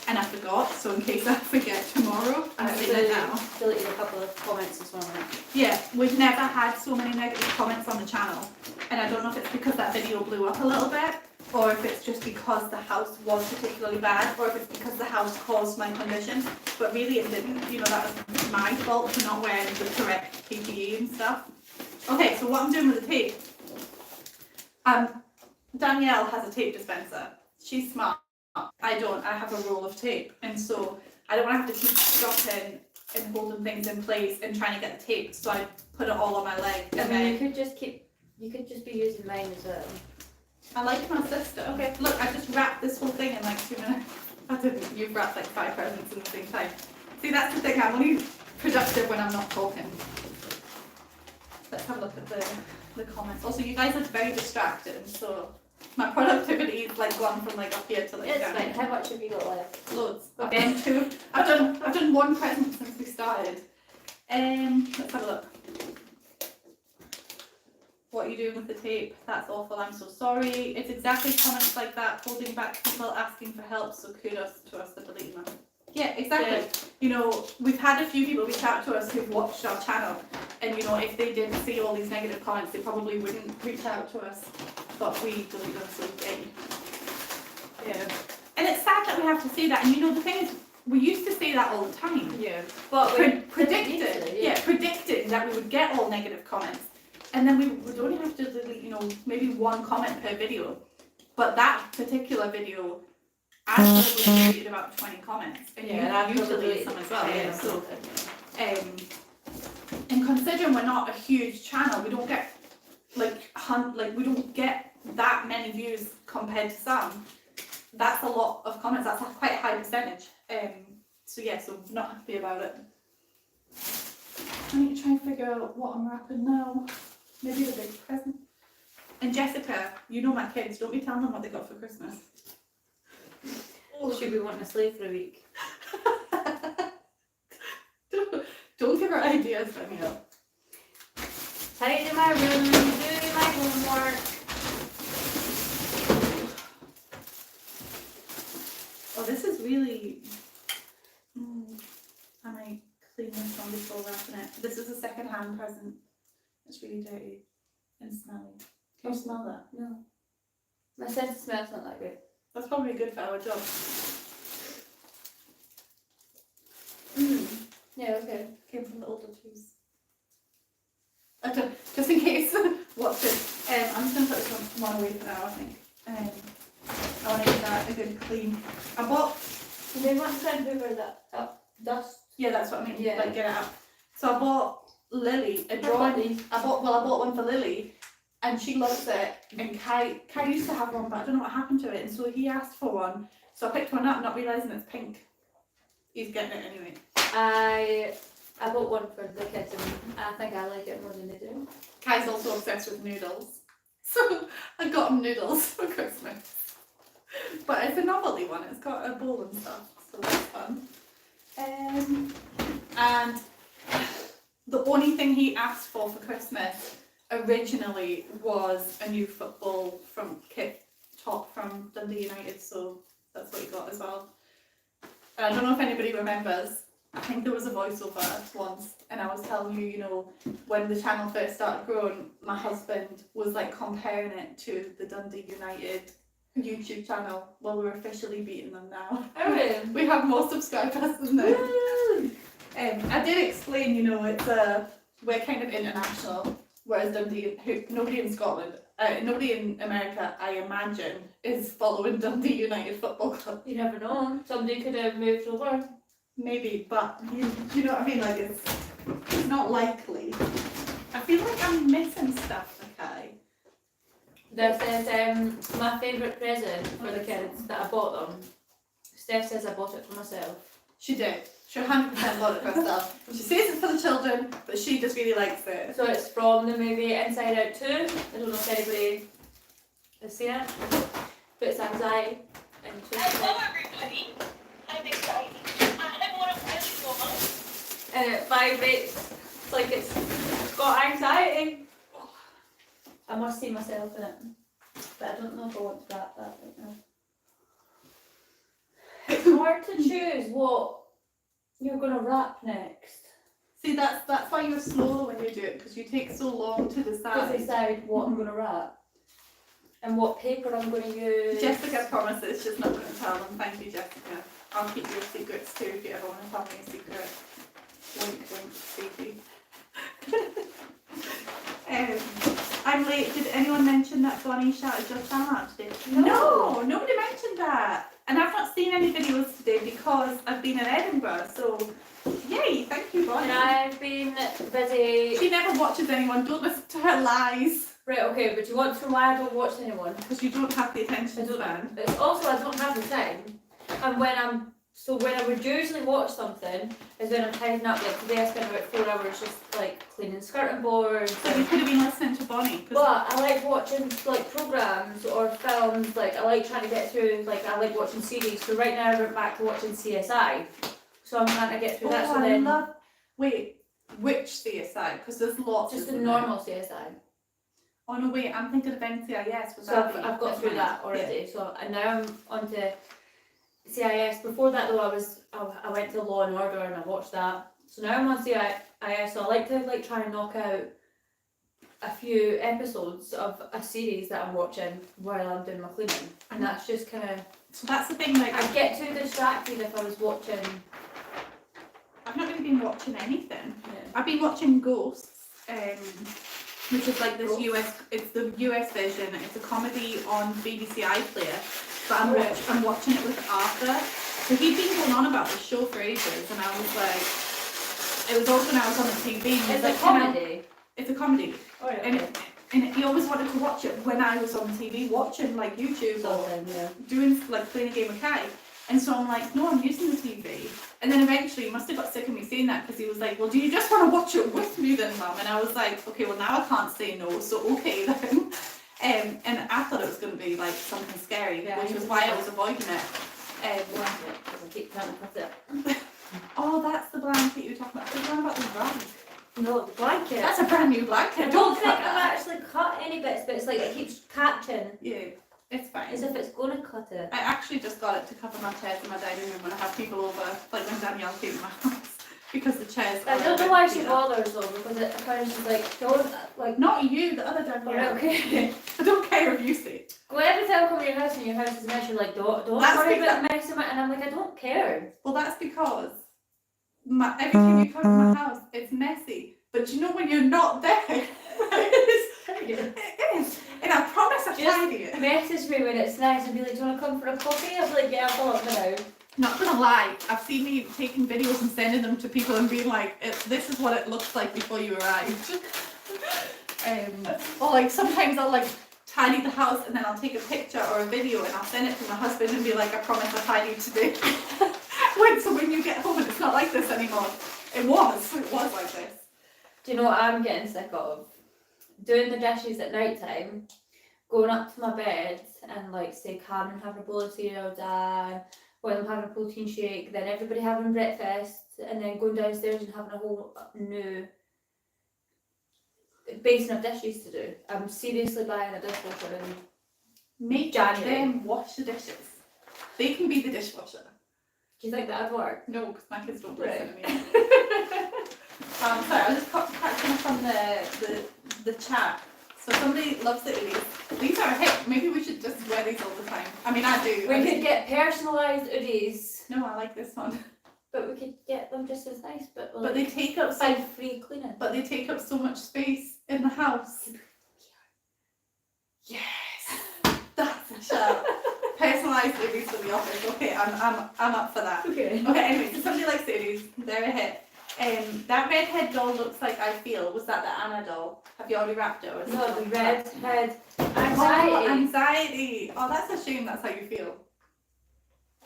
and I forgot, so in case I forget tomorrow, I'm saying it now. Deleted a couple of comments this morning. Yeah, we've never had so many negative comments on the channel, and I don't know if it's because that video blew up a little bit, or if it's just because the house was particularly bad, or if it's because the house caused my condition, but really it didn't. You know, that was my fault for not wearing the correct PPE and stuff. Okay, so what I'm doing with the tape, Danielle has a tape dispenser. She's smart. I don't. I have a roll of tape, and so I don't want to have to keep stopping and holding things in place and trying to get the tape. So I put it all on my leg, I and mean, then you could just be using mine as well. I like my sister. Okay, look, I just wrapped this whole thing in like 2 minutes. I didn't. You've wrapped like 5 presents in the same time. See, that's the thing. I'm only productive when I'm not talking. Let's have a look at the comments. Also, you guys are very distracting, so my productivity is like gone from like up here to like It's down fine. here. How much have you got left? Loads. Okay. I've done 1 present since we started. Let's have a look. What are you doing with the tape? That's awful. I'm so sorry. It's exactly comments like that, holding back people asking for help. So kudos to us for deleting them. Yeah, exactly. Yeah. You know, we've had a few people reach out to us who've watched our channel, and you know, if they didn't see all these negative comments, they probably wouldn't reach out to us. But we delete them, so yay. Yeah. And it's sad that we have to say that. And you know, the thing is, we used to say that all the time. Yeah. But we Predicted that we would get all negative comments, and then we would only have to delete, you know, maybe 1 comment per video. But that particular video, I probably deleted about 20 comments, and you deleted some as well. Yeah. So, and considering we're not a huge channel, we don't get we don't get that many views compared to some. That's a lot of comments. That's quite a high percentage. So yeah, so not happy about it. I need to try and figure out what I'm wrapping now. Maybe the big present. And Jessica, you know my kids. Don't be telling them what they got for Christmas. should be wanting to sleep for a week. Don't give her ideas, Danielle. Tidy my room, do my homework. Oh, this is really. I might clean this one before wrapping it. This is a second-hand present. It's really dirty and smelly. Can you smell that? No. My sense of smell's not that good. That's probably good for our job. Yeah, okay. Came from the older twos. Just in case. What's this? I'm just going to put this one away for now, I think. I want to give that a good clean. I bought. They want to send over that dust. Yeah, that's what I mean. Yeah. Like get it out. So I bought Lily a drawing. I bought one for Lily, and she loves it. And Kai used to have one, but I don't know what happened to it. And so he asked for one. So I picked one up, not realising it's pink. He's getting it anyway. I bought one for the kids, and I think I like it more than they do. Kai's also obsessed with noodles. So I got him noodles for Christmas. But it's a novelty one. It's got a bowl and stuff, so that's fun. And the only thing he asked for Christmas originally was a new football kit top from Dundee United, so that's what he got as well. And I don't know if anybody remembers, I think there was a voiceover once, and I was telling you, you know, when the channel first started growing, my husband was like comparing it to the Dundee United YouTube channel. Well, we're officially beating them now. Oh, really? We have more subscribers than them. I did explain, you know, we're kind of international, whereas Dundee, nobody in Scotland, nobody in America, I imagine, is following Dundee United Football Club. You never know. Somebody could have moved over. Maybe, but you know what I mean? Like it's not likely. I feel like I'm missing stuff, okay? This is my favourite present for the kids that I bought them. Steph says I bought it for myself. She did. She 100% bought it for herself. She says it's for the children, but she just really likes it. So it's from the movie Inside Out 2. I don't know if anybody has seen it, but it's anxiety. Hello everybody, I'm excited. I want to really go home. And it vibrates. It's like it's got anxiety. I must see myself in it, but I don't know if I want to wrap that right now. It's hard to choose what you're going to wrap next. See, that's why you're slow when you do it, because you take so long to To decide. decide what I'm going to wrap and what paper I'm going to use. Jessica promises she's not going to tell them. Thank you, Jessica. I'll keep your secrets too if you ever want to tell me a secret. Wink, wink, baby. I'm late. Did anyone mention mention that Bonnie shouted your fan out today? No. Nobody mentioned that. And I've not seen any videos today because I've been in Edinburgh, so yay, thank you, Bonnie. And I've been busy. She never watches anyone, don't listen to her lies. Right, okay, but do you want to know why I don't watch anyone? Because you don't have the attention span. It's also I don't have the time. And when I would usually watch something is when I'm tidying up. Like today I spent about 4 hours just like cleaning skirting boards. So you could have been listening to Bonnie. 'Cause But I like watching like programs or films. Like I like trying to get through. Like I like watching series. So right now I went back to watching CSI. So I'm trying to get through that. So I then love. Wait, which CSI? Because there's lots. just the isn't there? normal CSI. Oh no, wait, I'm thinking of NCIS. So I've got through that already. So and now I'm on to CIS. Before that though, I went to Law and Order and I watched that. So now I'm on CIS. So I like to try and knock out a few episodes of a series that I'm watching while I'm doing my cleaning, and that's just kind of. So that's the thing. Like I'd get too distracted if I was watching. I've not really been watching anything. Yeah. I've been watching Ghosts, which is like this Ghosts? it's the US version. It's a comedy on BBC iPlayer, but Right. I'm watching it with Arthur. So he'd been going on about the show for ages, and I was like, it was also when I was on the TV. And he was It's a like, "Can I-" comedy. It's a comedy, Oh, yeah, and okay. and he always wanted to watch it when I was on TV, watching like YouTube or Something, yeah. doing like playing a game of Kai. And so I'm like, no, I'm using the TV. And then eventually he must have got sick of me saying that because he was like, well, do you just want to watch it with me then, Mum? And I was like, okay, well now I can't say no, so okay then. And I thought it was going to be like something scary, Yeah, which was why I was avoiding it. Blanket, 'cause I keep trying to cut it. Oh, that's the blanket you were talking about. I was talking about the rug. No, the blanket. That's a brand new blanket. I don't think cut I've that. actually cut any bits, but it's like it keeps catching Yeah, it's fine. as if it's going to cut it. I actually just got it to cover my chairs in my dining room when I have people over, like when Danielle came to my house, because the chairs. I are a don't know bit why she beat up. bothers though, because it apparently she's like, don't, like, Not you, the other Danielle. okay. I don't care if you say. Well, every time I come to your house and your house is a mess, you're like, don't That's worry because- about messing with it. And I'm like, I don't care. Well, that's because every time you come to my house, it's messy. But you know when you're not there, it is. And I promise I Just tidy it. message me when it's nice and be like, do you want to come for a coffee? I'll be like, yeah, I'll come now. Not gonna lie, I've seen me taking videos and sending them to people and being like, this is what it looks like before you arrived. Or like sometimes I'll like tidy the house and then I'll take a picture or a video and I'll send it to my husband and be like, I promise I tidied today. So when you get home and it's not like this anymore. It was like this. Do you know what I'm getting sick of? Doing the dishes at night time, going up to my bed and like say Cameron having a bowl of cereal, Dan, while I'm having a protein shake, then everybody having breakfast, and then going downstairs and having a whole new basin of dishes to do. I'm seriously buying a dishwasher and Make January. them wash the dishes. They can be the dishwasher. do you think that'd work? No, because my kids don't Right. listen to me. Sorry, I was just catching up on the chat. So somebody loves the hoodies. These are a hit. Maybe we should just wear these all the time. I mean, I do. We could get personalised hoodies, No, I like this one. but we could get them just as nice, but like But they take up by so. free cleaning. But they take up so much space in the house. Yes, that's a shout. Personalised hoodies for the office. Okay, I'm up for that. Okay. Okay, anyway, so somebody likes hoodies. They're a hit. That redhead doll looks like I feel. Was that the Anna doll? Have you already wrapped it? Or is it No, still the on red track? head Oh, anxiety. anxiety. Oh, that's a shame. That's how you feel.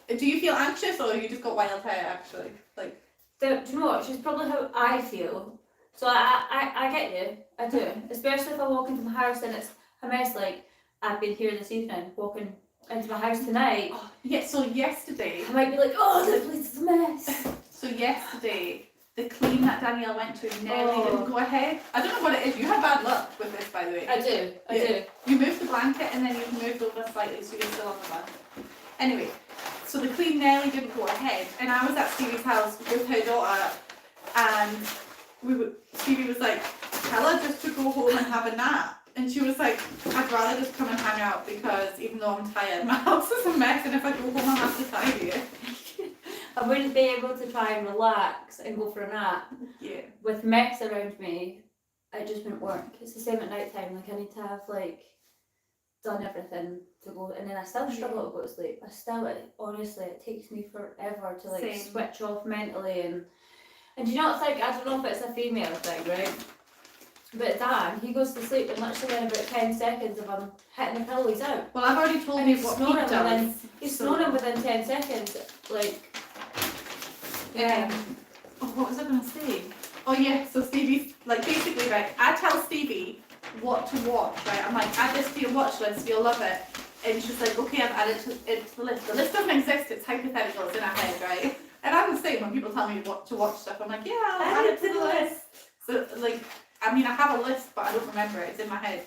Do you feel anxious or you just got wild hair? Actually, like. Do you know what? She's probably how I feel. So I get you. I do. Especially if I walk into my house and it's a mess. Like I've been here this evening, walking into my house tonight. Oh, yeah. So yesterday. I might be like, oh, this place is a mess. So yesterday, the clean that Danielle went to nearly Oh. didn't go ahead. I don't know what it is. You have bad luck with this, by the way. I do. I Yeah. do. You moved the blanket and then you moved over slightly so you're still on the bed. Anyway, so the clean nearly didn't go ahead, and I was at Stevie's house with her daughter, and Stevie was like, tell her just to go home and have a nap. And she was like, I'd rather just come and hang out because even though I'm tired, my house is a mess and if I go home I'll have to tidy it. I wouldn't be able to try and relax and go for a nap Yeah. with mess around me. It just wouldn't work. It's the same at night time. Like I need to have like done everything to go, and then I still struggle to go to sleep. Honestly, it takes me forever to like Same. switch off mentally, and do you not think, I don't know if it's a female thing, right? But Dan, he goes to sleep and literally in about 10 seconds if I'm hitting the pillow, he's out. Well, I've already told And you he's what snoring he does. He's so- snoring within 10 seconds, like, Oh, what was I going to say? Oh yeah, so Stevie's, like, basically, right, I tell Stevie what to watch, right? I'm like, add this to your watch list, you'll love it. And she's like, okay, I've added it to the list. The list doesn't exist, it's hypothetical, it's in our head, right? And I'm the same when people tell me what to watch stuff, I'm like, yeah, I'll add it to the list. So, like, I mean, I have a list, but I don't remember it, it's in my head.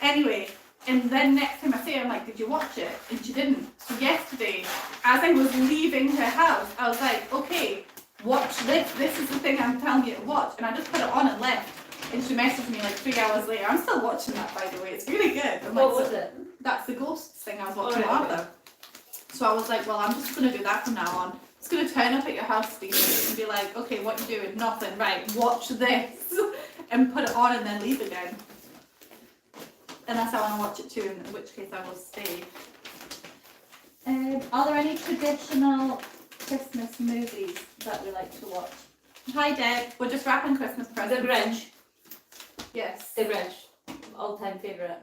Anyway, and then next time I say it, I'm like, did you watch it? And she didn't. So yesterday, as I was leaving her house, I was like, okay, watch this. This is the thing I'm telling you to watch. And I just put it on and left. And she messaged me like 3 hours later. I'm still watching that, by the way. It's really good. I'm what like, was it? That's the ghosts thing I was watching Oh, with right, Arthur. So I was like, well, I'm just going to do that from now on. Just going to turn up at your house, Stevie, and be like, okay, what you doing? Nothing. Right, watch this. And put it on and then leave again. And that's how I want to watch it too, in which case I will stay. Are there any traditional Christmas movies that we like to watch? Hi Deb, we're just wrapping Christmas The presents. Grinch. Yes. The Grinch. All-time favourite.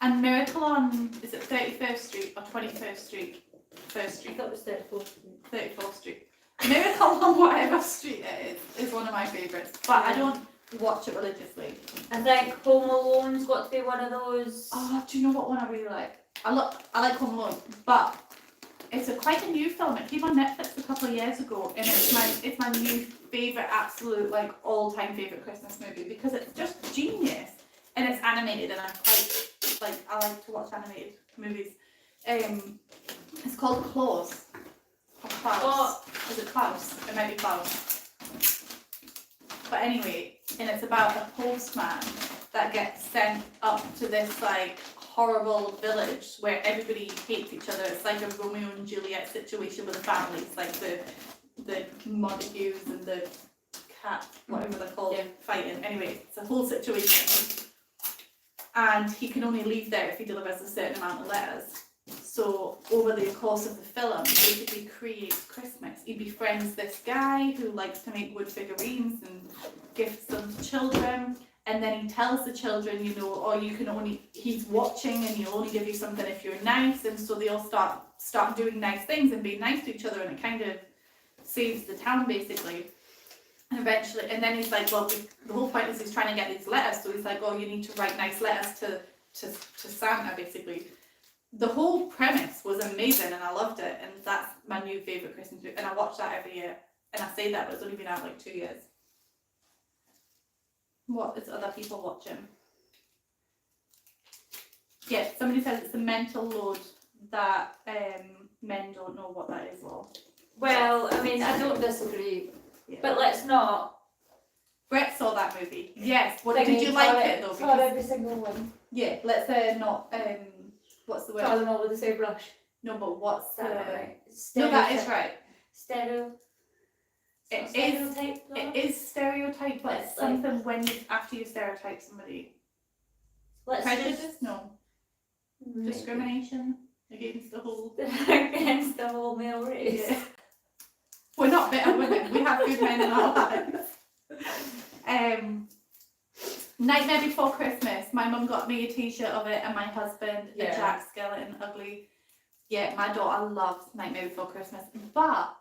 And Miracle on, is it 31st Street or 21st Street? 1st I Street, thought it was 34th. 34th Street. Miracle on whatever street it is one of my favourites, but I don't watch it religiously. I think Home Alone's got to be one of those. Oh, do you know what one I really like? I like Home Alone, but it's quite a new film. It came on Netflix a couple of years ago, and it's my new favourite, absolute, like, all-time favourite Christmas movie because it's just genius, and it's animated, and I like to watch animated movies. It's called Klaus. Or Klaus. Oh. Is it Klaus? It might be Klaus. But anyway, and it's about a postman that gets sent up to this like horrible village where everybody hates each other. It's like a Romeo and Juliet situation with the families, like the Montagues and the cat, whatever they're called, fighting. Anyway, it's a whole situation. And he can only leave there if he delivers a certain amount of letters. So over the course of the film, he basically creates Christmas. He befriends this guy who likes to make wood figurines and gifts them to children. And then he tells the children, you know, or he's watching and he'll only give you something if you're nice. And so they all start doing nice things and being nice to each other, and it kind of saves the town basically. And eventually, and then he's like, well, the whole point is he's trying to get these letters. So he's like, oh, you need to write nice letters to Santa basically. The whole premise was amazing and I loved it, and that's my new favourite Christmas movie, and I watch that every year. And I say that, but it's only been out like 2 years. What is other people watching? Yeah, somebody says it's a mental load that men don't know what that is, Law. Well, I mean, I don't disagree, Yeah. but let's not. Brett saw that movie. Yes. What did you like it though? Saw Because, every single one. yeah, let's not what's the word? Saw them all with the same brush. No, but what's Is that the not right? No, that is right. Stereo. It is. Stereotype. It is stereotype, but it's It's like- something when after you stereotype somebody. Let's Prejudice? No. just Discrimination against the whole. against the whole male race. Yeah. We're not bitter women. We have good men in our lives. Nightmare Before Christmas. My mum got me a t-shirt of it, and my husband a Yeah. Jack Skellington ugly. Yeah, my daughter loves Nightmare Before Christmas, but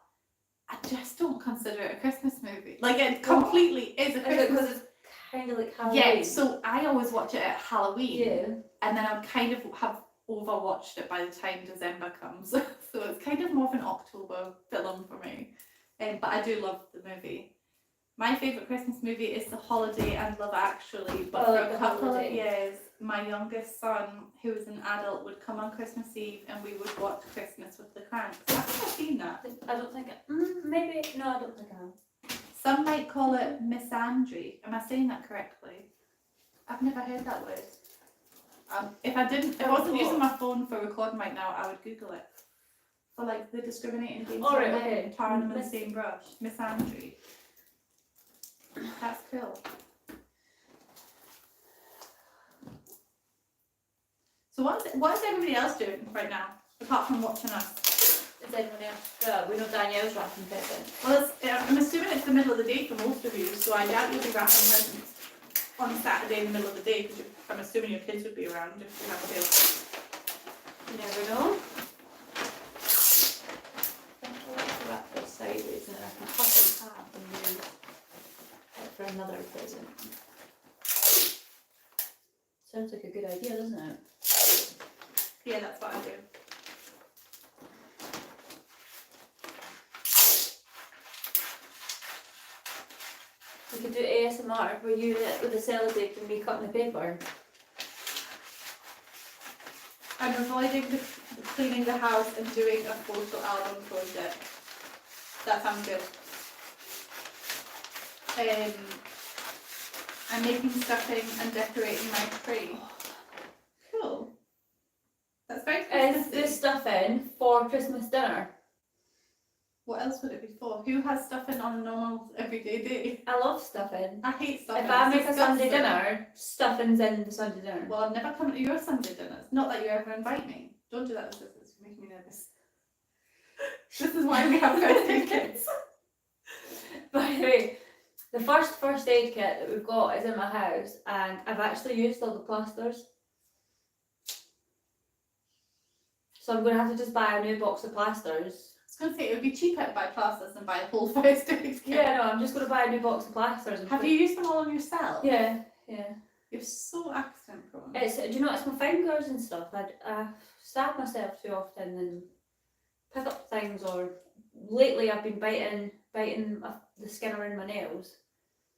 I just don't consider it a Christmas movie. Like, it completely is a Is it Christmas. because it's kind of like Halloween? Yeah, so I always watch it at Halloween. Yeah. And then I kind of have overwatched it by the time December comes. So it's kind of more of an October film for me. But I do love the movie. My favourite Christmas movie is The Holiday and Love Actually. But Oh, for The a couple of Holiday. years, my youngest son, who was an adult, would come on Christmas Eve and we would watch Christmas with the Cranks. I think I've seen that. I don't think maybe no, I don't think I have. Some might call it misandry. Am I saying that correctly? I've never heard that word. If I wasn't using my phone for recording right now, I would Google it. For like the discriminating against All right, women, okay. tarring them in the same brush. Misandry. That's cool. So So what is everybody else doing right now, apart from watching us? Is anyone else? We know Danielle's wrapping presents. Well, I'm assuming it's the middle of the day for most of you, so I doubt you'll be wrapping presents on Saturday in the middle of the day, because I'm assuming your kids would be around if you have kids. You never know. I think I'll have to wrap this sideways and then I can cut it in half and use it for another present. Sounds like a good idea, doesn't it? Yeah, that's what I do. We could do ASMR where you with the sellotape and me cutting the paper. I'm avoiding the cleaning the house and doing a photo album project. That sounds good. I'm making stuffing and decorating my tree. Cool. That's very Is Christmassy. this stuffing for Christmas dinner? What else would it be for? Who has stuffing on a normal everyday day? I love stuffing. I hate stuffing. If I It's make a Sunday disgusting. dinner, stuffing's in the Sunday dinner. Well, I've never come to your Sunday dinners. Not that you ever invite me. Don't do that with sisters. You're making me nervous. This is why we have first aid kits. By the way, the first aid kit that we've got is in my house and I've actually used all the plasters. So I'm going to have to just buy a new box of plasters. I was going to say, it would be cheaper to buy plasters than buy a whole first aid kit. Yeah, no, I'm just going to buy a new box of plasters. And Have you used them all on yourself? Yeah. You're so accident prone. Do you know, it's my fingers and stuff. I stab myself too often and pick up things, or lately I've been biting the skin around my nails.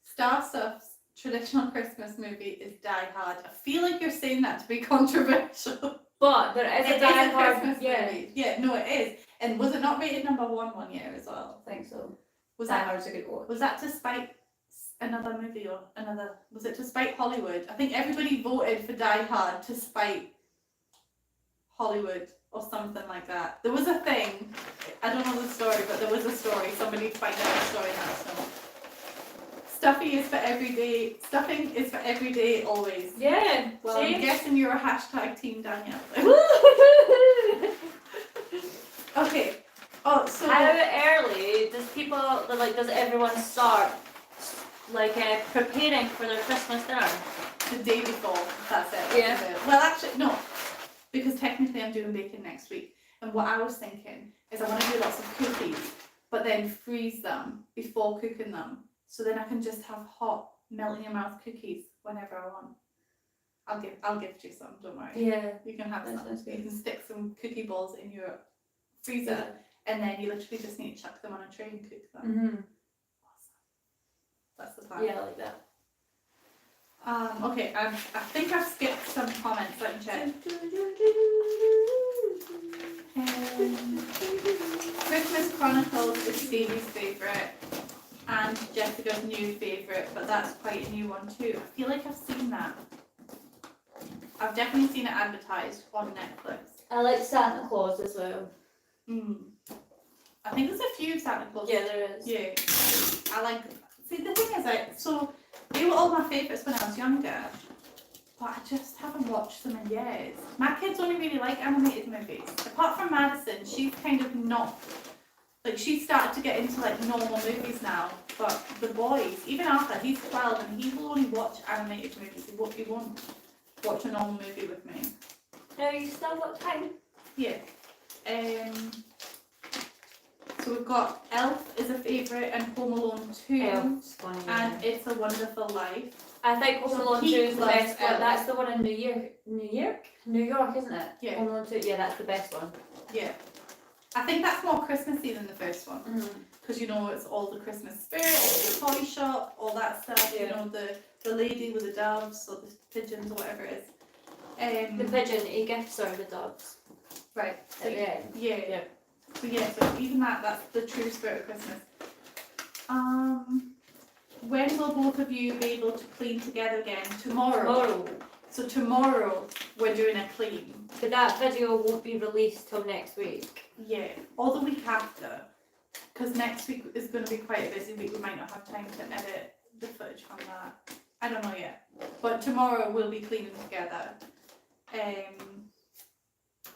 Star Stuff's traditional Christmas movie is Die Hard. I feel like you're saying that to be controversial. But there is It a is Die a Hard. Christmas movie. Yeah, no, it is. And was it not rated number one year as well? I think so. Was Die that Hard's a good watch. Was that to spite another movie or another? Was it to spite Hollywood? I think everybody voted for Die Hard to spite Hollywood or something like that. There was a thing. I don't know the story, but there was a story. Somebody find out the story now. So. Stuffing is for every day, always. Yeah. Well, I'm guessing you're a hashtag team Danielle. Okay. Oh, so How early does everyone start preparing for their Christmas dinner? the day before, that's it. Yeah. That's it. Well, actually, no, because technically I'm doing bacon next week. And what I was thinking is I want to do lots of cookies, but then freeze them before cooking them. So then I can just have hot, melt in your mouth cookies whenever I want. I'll gift you some, don't worry. Yeah. You can have That some. sounds good. You can stick some cookie balls in your freezer, and then you literally just need to chuck them on a tray and cook them. Mm-hmm. Awesome. That's the plan. Yeah, I like that. Okay, I think I've skipped some comments. Let me check. Christmas Chronicles is Stevie's favourite and Jessica's new favourite, but that's quite a new one too. I feel like I've seen that. I've definitely seen it advertised on Netflix. I like Santa Claus as well. I think there's a few Santa Claus. Yeah, there is. Yeah. I like. See, the thing is, so they were all my favourites when I was younger, but I just haven't watched them in years. My kids only really like animated movies. Apart from Madison, she's kind of not. Like, she's started to get into like normal movies now, but the boys, even Arthur, he's 12 and he will only watch animated movies. He won't watch a normal movie with me. No, you still got time. Yeah. So we've got Elf is a favourite and Home Alone 2 Elf's funny. and It's a Wonderful Life. I think Home Alone 2 Pete is the loves best one. Elf. That's the one in New York, isn't it? Yeah. Home Alone 2, yeah, that's the best one. Yeah. I think that's more Christmassy than the first one. Mm. Because, you know, it's all the Christmas spirit, the toy shop, all that stuff, you Yeah. know, the lady with the doves or the pigeons or whatever it is. The pigeon, he gifts her the doves Right. So, at the end. yeah. Yeah. So yeah, so even that's the true spirit of Christmas. When will both of you be able to clean together again? Tomorrow. So tomorrow we're doing a clean. But that video won't be released till next week. Yeah, or the week after. Because next week is going to be quite a busy week. We might not have time to edit the footage from that. I don't know yet. But tomorrow we'll be cleaning together.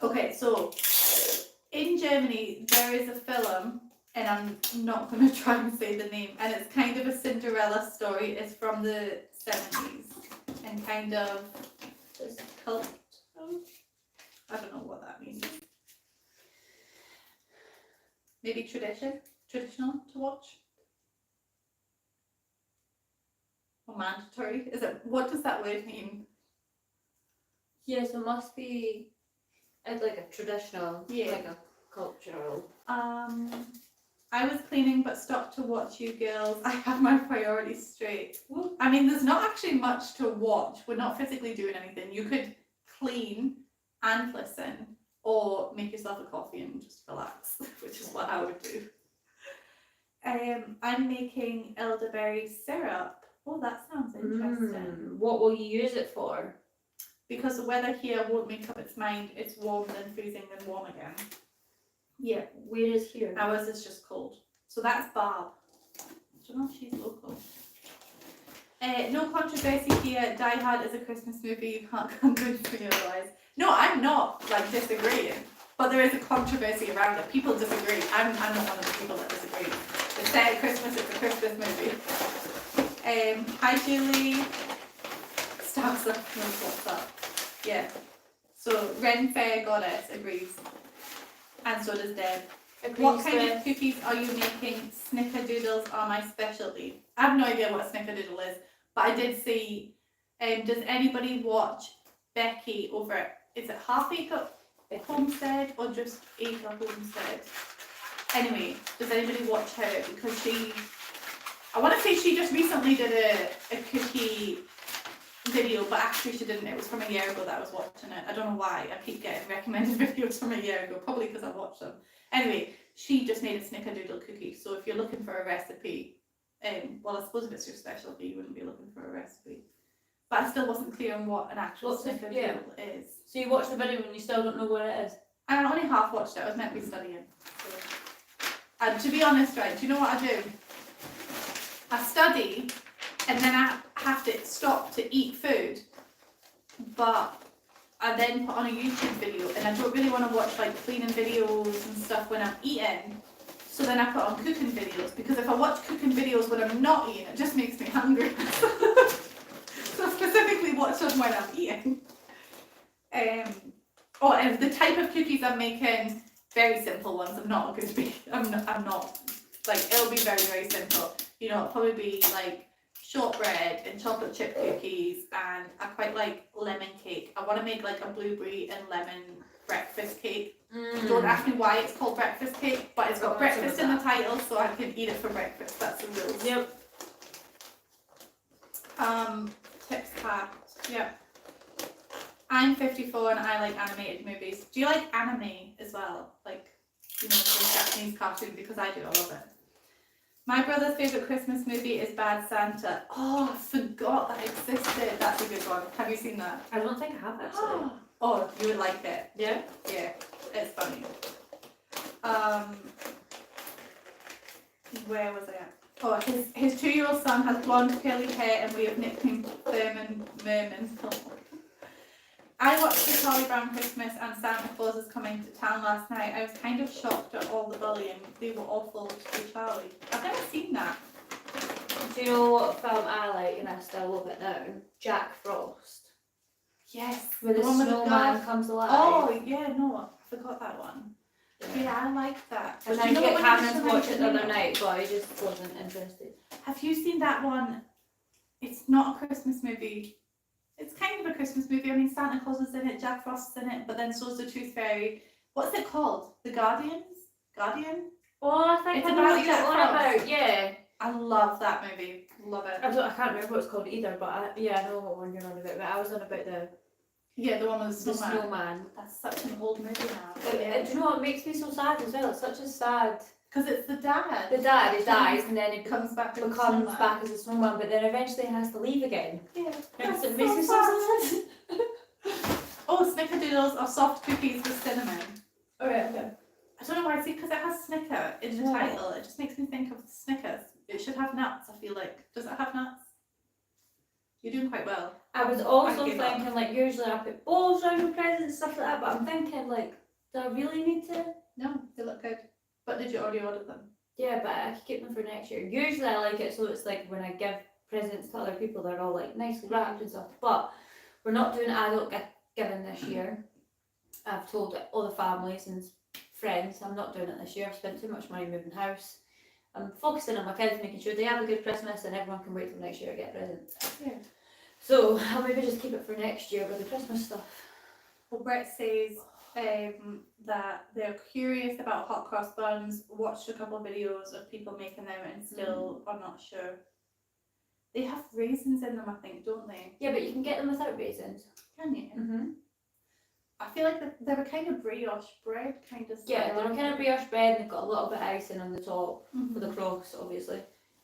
Okay, so in Germany there is a film, and I'm not going to try and say the name, and it's kind of a Cinderella story. It's from the 70s and kind of cult. I don't know what that means. Maybe traditional to watch? Or mandatory? Is it, what does that word mean? Yes, it must be like a traditional, Yeah. like a cultural. I was cleaning but stopped to watch you girls. I have my priorities straight. I mean, there's not actually much to watch. We're not physically doing anything. You could clean and listen, or make yourself a coffee and just relax, which is what I would do. I'm making elderberry syrup. Oh, that sounds interesting. What will you use it for? Because the weather here won't make up its mind. It's warm, then freezing, then warm again. Yeah, where is here? Ours is just cold. So that's Barb. I don't know if she's local. No controversy here. Die Hard is a Christmas movie. You can't convince me otherwise. No, I'm not like disagreeing, but there is a controversy around it. People disagree. I'm not one of the people that disagree. It's set at Christmas. It's a Christmas movie. Hi Julie. Starts up. Knows what's up. Yeah. So Ren Fair Goddess agrees, and so does Deb. What kind of cookies are you making? Snickerdoodles are my specialty. I have no idea what a snickerdoodle is, but I did see. Does anybody watch Becky over at, is it Half Acre Homestead or just Acre Homestead? Anyway, does anybody watch her? Because she, I want to say she just recently did a cookie video, but actually she didn't. It was from a year ago that I was watching it. I don't know why I keep getting recommended videos from a year ago, probably because I watched them. Anyway, she just made a snickerdoodle cookie, so if you're looking for a recipe, well, I suppose if it's your specialty you wouldn't be looking for a recipe, but I still wasn't clear on what an actual snickerdoodle is. So you watched the video and you still don't know what it is? I only half watched it. I was meant to be studying, so. And to be honest, right, do you know what I do? I study and then I have to stop to eat food, but I then put on a YouTube video, and I don't really want to watch like cleaning videos and stuff when I'm eating, so then I put on cooking videos, because if I watch cooking videos when I'm not eating, it just makes me hungry. So I specifically watch them when I'm eating. And the type of cookies I'm making, very simple ones. I'm not going to be, I'm not, like, it'll be very, very simple. You know, it'll probably be like shortbread and chocolate chip cookies, and I quite like lemon cake. I want to make like a blueberry and lemon breakfast cake. Don't ask me why it's called breakfast cake, but it's got breakfast in the title, so I can eat it for breakfast. That's the rules. Yep. Tips packed. Yep. I'm 54 and I like animated movies. Do you like anime as well? Like, you know, the Japanese cartoon, because I do. I love it. My brother's favourite Christmas movie is Bad Santa. Oh, I forgot that existed. That's a good one. Have you seen that? I don't think I have actually. Oh, you would like it. Yeah? Yeah, it's funny. Where was I at? Oh, his 2-year-old son has blonde curly hair, and we have nicknamed Thurman Merman. I watched the Charlie Brown Christmas and Santa Claus is Coming to Town last night. I was kind of shocked at all the bullying. They were awful to Charlie. I've never seen that. Do you know what film I like and I still love it now? Jack Frost. Yes. Where the one with snowman comes alive. Oh, yeah, no, I forgot that one. Yeah, I like that. I But tried you to know get what Cameron to one watch it the other is? night, but I just wasn't interested. Have you seen that one? It's not a Christmas movie. It's kind of a Christmas movie. I mean, Santa Claus is in it, Jack Frost's in it, but then so's the Tooth Fairy. What's it called? The Guardians? Guardian? Oh, I think It's I know about what you're Jack on Frost. about, yeah. I love that movie. Love it. I can't remember what it's called either, but I know what one you're on about. But I was on about the Yeah, the one with the snowman. snowman. That's such an old movie now. Do you know what makes me so sad as well? It's such a sad. Because it's the dad. The dad, he dies, and then he comes back as a becomes snowman. back as a snowman, but then eventually he has to leave again. Yeah. And That's it makes me so so sad. sad. Oh, snickerdoodles are soft cookies with cinnamon. Alright, okay. I don't know why, see, because it has Snicker in the Yeah. title. It just makes me think of Snickers. It should have nuts, I feel like. Does it have nuts? You're doing quite well. I was also I give up. thinking, like, usually I put bows around my presents and stuff like that, but I'm thinking, like, do I really need to? No, they look good. But did you already order them? Yeah, but I could keep them for next year. Usually I like it so it's like when I give presents to other people, they're all like nicely wrapped and stuff. But we're not doing adult giving this year. I've told all the families and friends I'm not doing it this year. I've spent too much money moving house. I'm focusing on my kids, making sure they have a good Christmas and everyone can wait till next year to get presents. Yeah. So I'll maybe just keep it for next year with the Christmas stuff. Well, Brett says that they're curious about hot cross buns, watched a couple of videos of people making them and still are not sure. They have raisins in them, I think, don't they? Yeah, but you can get them without raisins. Can you? Mm-hmm. I feel like they're a kind of brioche bread kind of style. Yeah, they're kind of brioche bread and they've got a little bit of icing on the top for the Mhm. cross, obviously.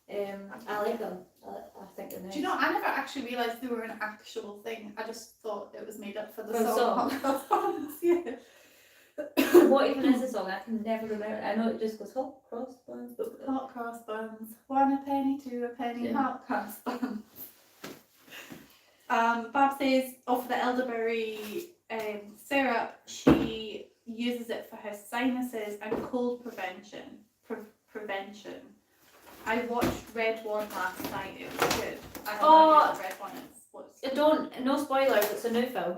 I like them. I think they're nice. Do you know, I never actually realised they were an actual thing. I just thought it was made up for the For the song. song. Hot Cross Buns, yeah. What even is the song? I can never remember. I know it just goes hot cross buns, but Hot cross buns, 1 a penny, 2 a penny, Yeah. hot cross buns. Bob says, for the elderberry syrup, she uses it for her sinuses and cold prevention. Prevention. I watched Red One last night. It was good. I have no idea what Red One is. What's no spoilers. It's a new film.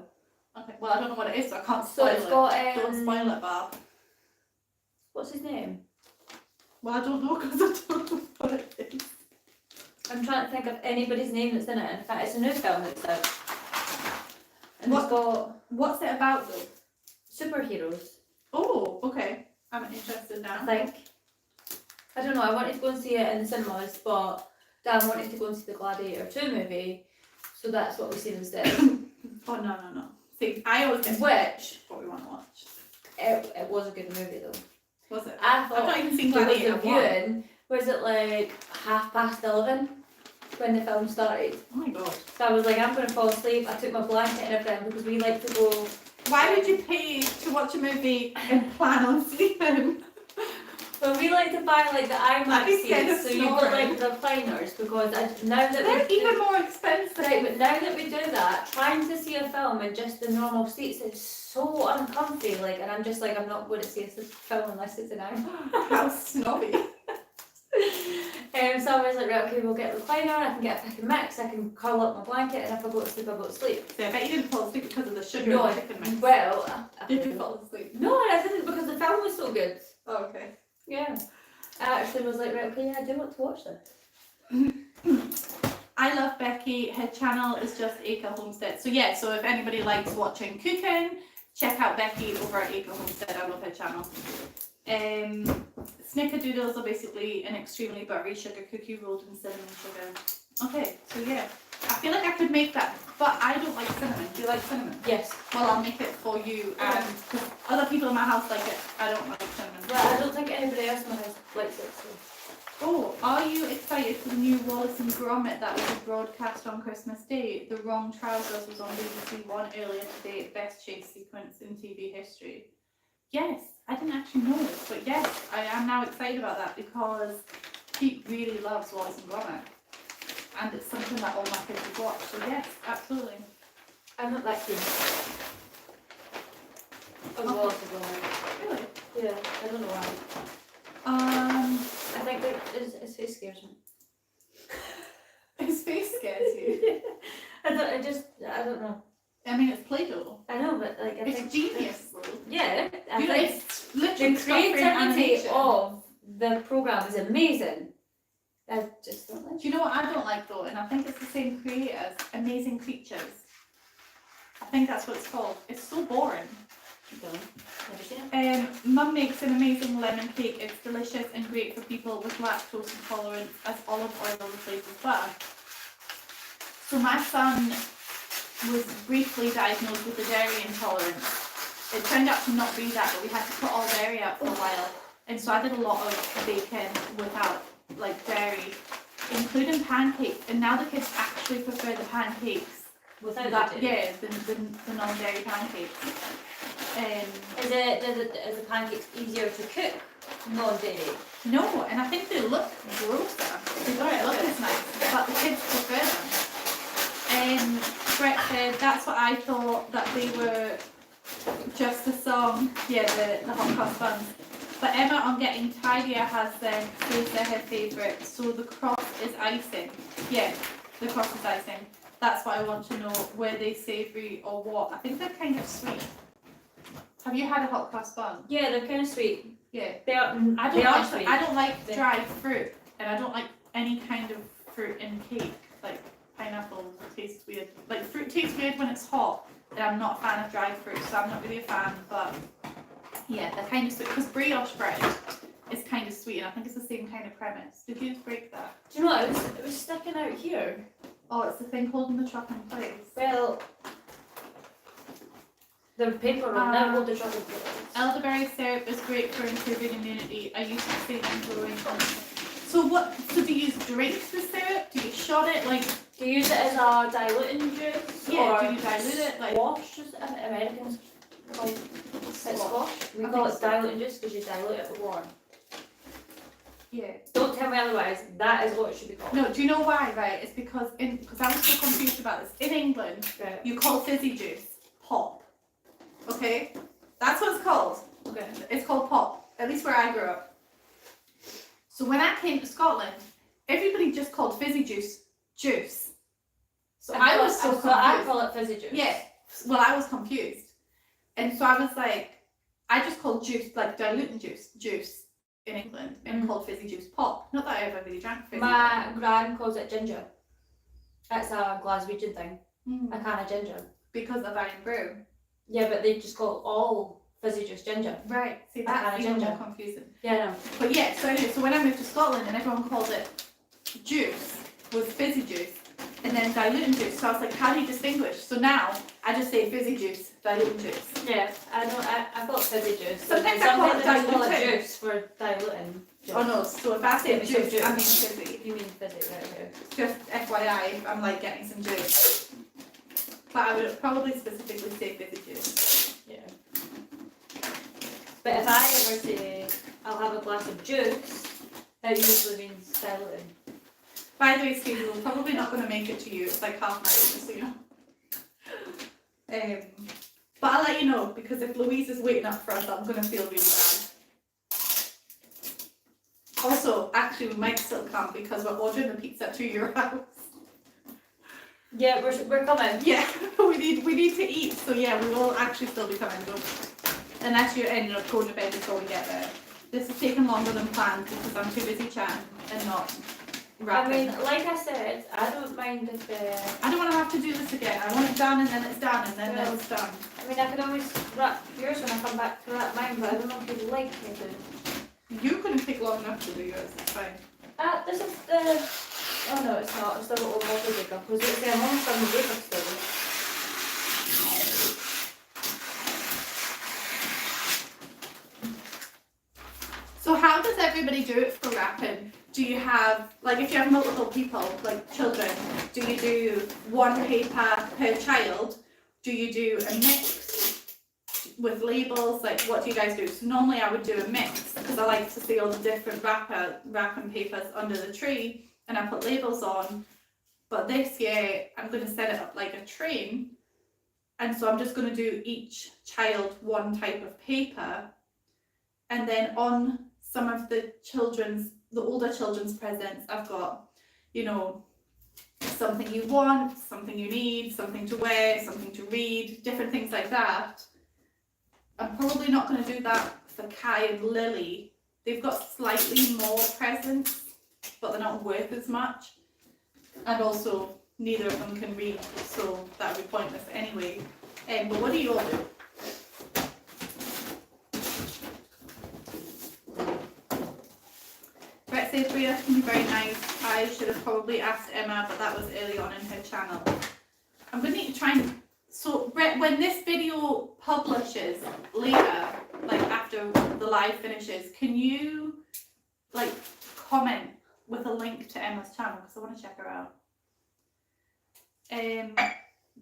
okay? Well, I don't know what it is, so I can't So spoil it's it. got Don't spoil it, Bob. What's his name? Well, I don't know because I don't know what it is. I'm trying to think of anybody's name that's in it. In fact, it's a new film that's out. And What? it's got What's it about though? superheroes. Oh, okay. I'm interested now. I think. I don't know. I wanted to go and see it in the cinemas, but Dan wanted to go and see the Gladiator 2 movie, so that's what we've seen instead. Oh no. See, I always get Which what we want to watch. it was a good movie though. Was it? I I've thought not even seen there was Gladiator a 1. viewing. Was it like 11:30 when the film started? Oh my god. So I was like, I'm going to fall asleep. I took my blanket and everything because we like to go. Why would you pay to watch a movie and plan on sleeping? But we like to buy like the IMAX I'd be scared seats, of so you've got snoring. like the recliners because now that They're we even more expensive. right, but now that we do that, trying to see a film in just the normal seats is so uncomfy. Like, and I'm just like, I'm not going to see a film unless it's an IMAX. How snobby. So I was like, right, okay, we'll get a recliner. I can get a pick and mix. I can curl up my blanket, and if I go to sleep, I go to sleep. So I bet you didn't fall asleep because of the sugar No, and chicken mix. Well, I Did you didn't. fall asleep? No, I didn't because the film was so good. Oh, okay. Yeah. I actually was like, right, okay, yeah, I do want to watch this. I love Becky. Her channel is just Acre Homestead. So yeah, so if anybody likes watching cooking, check out Becky over at Acre Homestead. I love her channel. Snickerdoodles are basically an extremely buttery sugar cookie rolled in cinnamon sugar. Okay, so yeah, I feel like I could make that, but I don't like cinnamon. Do you like cinnamon? Yes. Well, I'll make it for you, and because other people in my house like it, I don't like cinnamon. Well, I don't think anybody else in my house likes it, so. Oh, are you excited for the new Wallace and Gromit that was broadcast on Christmas Day? The Wrong Trousers was on BBC One earlier today, best chase sequence in TV history. Yes, I didn't actually know this, but yes, I am now excited about that because Pete really loves Wallace and Gromit. And it's something that all my kids have watched, so yes, absolutely. I'm not that keen. Of Okay. Wallace and Gromit. Really? Yeah, I don't know why. I think that his face scares me. His face scares you. I don't know. I mean, it's Play-Doh. I know, but like, I It's think. genius, though. Yeah, I You know, think it's literally the stuff for creativity animation. of the programme is amazing. I just don't like Do you know what I don't like though? And I think it's the same creators, Amazing Creatures. I think that's what it's called. It's so boring. it. Never seen it. Mum makes an amazing lemon cake. It's delicious and great for people with lactose intolerance as olive oil replaces butter. So my son was briefly diagnosed with a dairy intolerance. It turned out to not be that, but we had to put all dairy out for a while. And so I did a lot of baking without like dairy, including pancakes. And now the kids actually prefer the pancakes Without that, the dairy. yeah, the non-dairy pancakes. Is the pancakes easier to cook non-dairy? No, and I think they look grosser. They don't look as nice, but the kids prefer them. Brett said that's what I thought, that they were just a song. Yeah, the hot cross buns. But Emma on Getting Tidier has said they're her favourite. So the cross is icing. Yeah, the cross is icing. That's what I want to know. Were they savoury or what? I think they're kind of sweet. Have you had a hot cross bun? Yeah, they're kind of sweet. Yeah. They are. Sweet. I don't like dry fruit, and I don't like any kind of fruit in cake. Like pineapple tastes weird. Like fruit tastes weird when it's hot, and I'm not a fan of dry fruit, so I'm not really a fan. But yeah, they're kind of sweet because brioche bread is kind of sweet, and I think it's the same kind of premise. Did you break that? Do you know what? It was sticking out here. Oh, it's the thing holding the chocolate in place. Well, the paper will never hold the chocolate in place. Elderberry syrup is great for improving immunity. I used to see them growing on. So do you drink the syrup? Do you shot it like? Do you use it as a diluting juice? Yeah. Or Do you dilute it like? squash? Americans call it squash. We call it diluting juice because you dilute it with water. Yeah. Don't tell me otherwise. That is what it should be called. No. Do you know why? Right? It's because I was so confused about this. In England, Right. you call fizzy juice pop. Okay. That's what it's called. Okay. It's called pop. At least where I grew up. So when I came to Scotland, everybody just called fizzy juice juice. So I was so confused. I call it fizzy juice. Yeah. Well, I was confused, and so I was like, I just called juice like diluting juice in England, and called fizzy juice pop. Not that I ever really drank fizzy. My gran calls it ginger. That's a Glaswegian thing. Mm. A can of ginger. Because of Iron Brew. Yeah, but they just call all fizzy juice ginger. Right. See, Kind that's of even ginger. more confusing. Yeah, no. But yeah, so anyway, so when I moved to Scotland and everyone called it juice, was fizzy juice, and then diluting juice. So I was like, how do you distinguish? So now I just say fizzy juice, diluting juice. Yeah, I call it fizzy juice. Sometimes I call it just call it diluting. juice for diluting. Juice. Oh no, so if I say Yeah, juice, juice. I mean fizzy. You mean fizzy, right? Okay. Just FYI, I'm like getting some juice. But I would probably specifically say fizzy juice. Yeah. But if I ever say I'll have a glass of juice, that usually means diluting. By the way, Steve, we're probably not going to make it to you. It's like 9:30, just so you know. But I'll let you know, because if Louise is waiting up for us, I'm going to feel really bad. Also, actually, we might still come because we're ordering the pizza to your house. Yeah, we're coming. Yeah, we need to eat. So yeah, we will actually still be coming. Unless you ended up going to bed before we get there. This is taking longer than planned because I'm too busy chatting and not rapping. I mean, like I said, I don't mind if I don't want to have to do this again. I want it done and then it's done and then Yeah. it's done. I mean, I can always wrap yours when I come back to wrap mine, but I don't know if you'd like me to. You couldn't take long enough to do yours. It's fine. This is the. Oh no, it's not. It's the little water baker. Because it's the amongst on the baker still. So how does everybody do it for wrapping? Do you have, like if you have multiple people, like children, do you do one paper per child? Do you do a mix with labels? Like what do you guys do? So normally I would do a mix because I like to see all the different wrapping papers under the tree and I put labels on. But this year I'm going to set it up like a train, and so I'm just going to do each child one type of paper, and then on some of the older children's presents, I've got, you know, something you want, something you need, something to wear, something to read, different things like that. I'm probably not going to do that for Kai and Lily. They've got slightly more presents, but they're not worth as much. And also, neither of them can read, so that would be pointless anyway. But what do you all do? Brett says Bria can be very nice. I should have probably asked Emma, but that was early on in her channel. I'm going to need to try and... So, Brett, when this video publishes later, like after the live finishes, can you, like, comment with a link to Emma's channel? Because I want to check her out.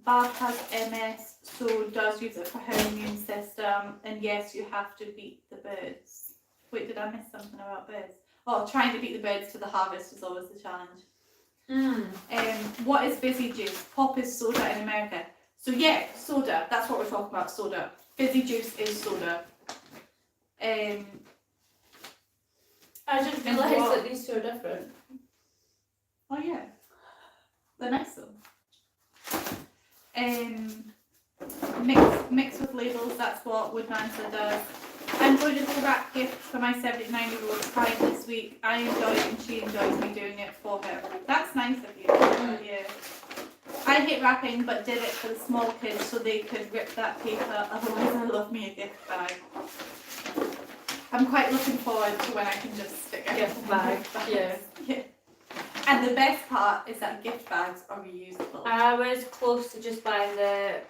Bart has MS, so does use it for her immune system. And yes, you have to beat the birds. Wait, did I miss something about birds? Oh, trying to beat the birds to the harvest is always the challenge. What is fizzy juice? Pop is soda in America. So yeah, soda. That's what we're talking about. Soda. Fizzy juice is soda. I just And realised what? that these two are different. Oh yeah, they're nice though. Mix with labels. That's what Woodmancer does. I'm going to wrap gifts for my 79-year-old client this week. I enjoy it and she enjoys me doing it for her. That's nice of you. Yeah. I hate wrapping, but did it for the small kids so they could rip that paper. Otherwise, I love me a gift bag. I'm quite looking forward to when I can just stick it Gift in bag, gift bags. yeah. Yeah. And the best part is that gift bags are reusable. I was close to just buying the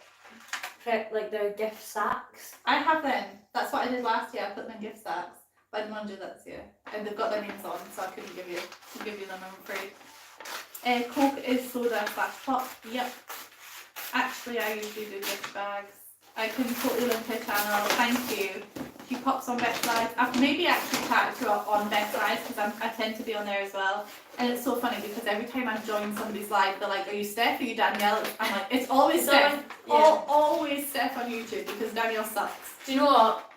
gift sacks. I have them. That's what I did last year. I put them in gift sacks. But I didn't want to do that this year. And they've got their names on, so I couldn't give you them, I'm afraid. Coke is soda / pop. Yep. Actually, I usually do gift bags. I can totally link her channel. Thank you. She pops on Best Lives. I've maybe actually tagged her on Best Lives because I tend to be on there as well. And it's so funny because every time I join somebody's live, they're like, "Are you Steph? Are you Danielle?" I'm like, "It's always Steph. Always Steph on YouTube because Danielle sucks." Do you know what?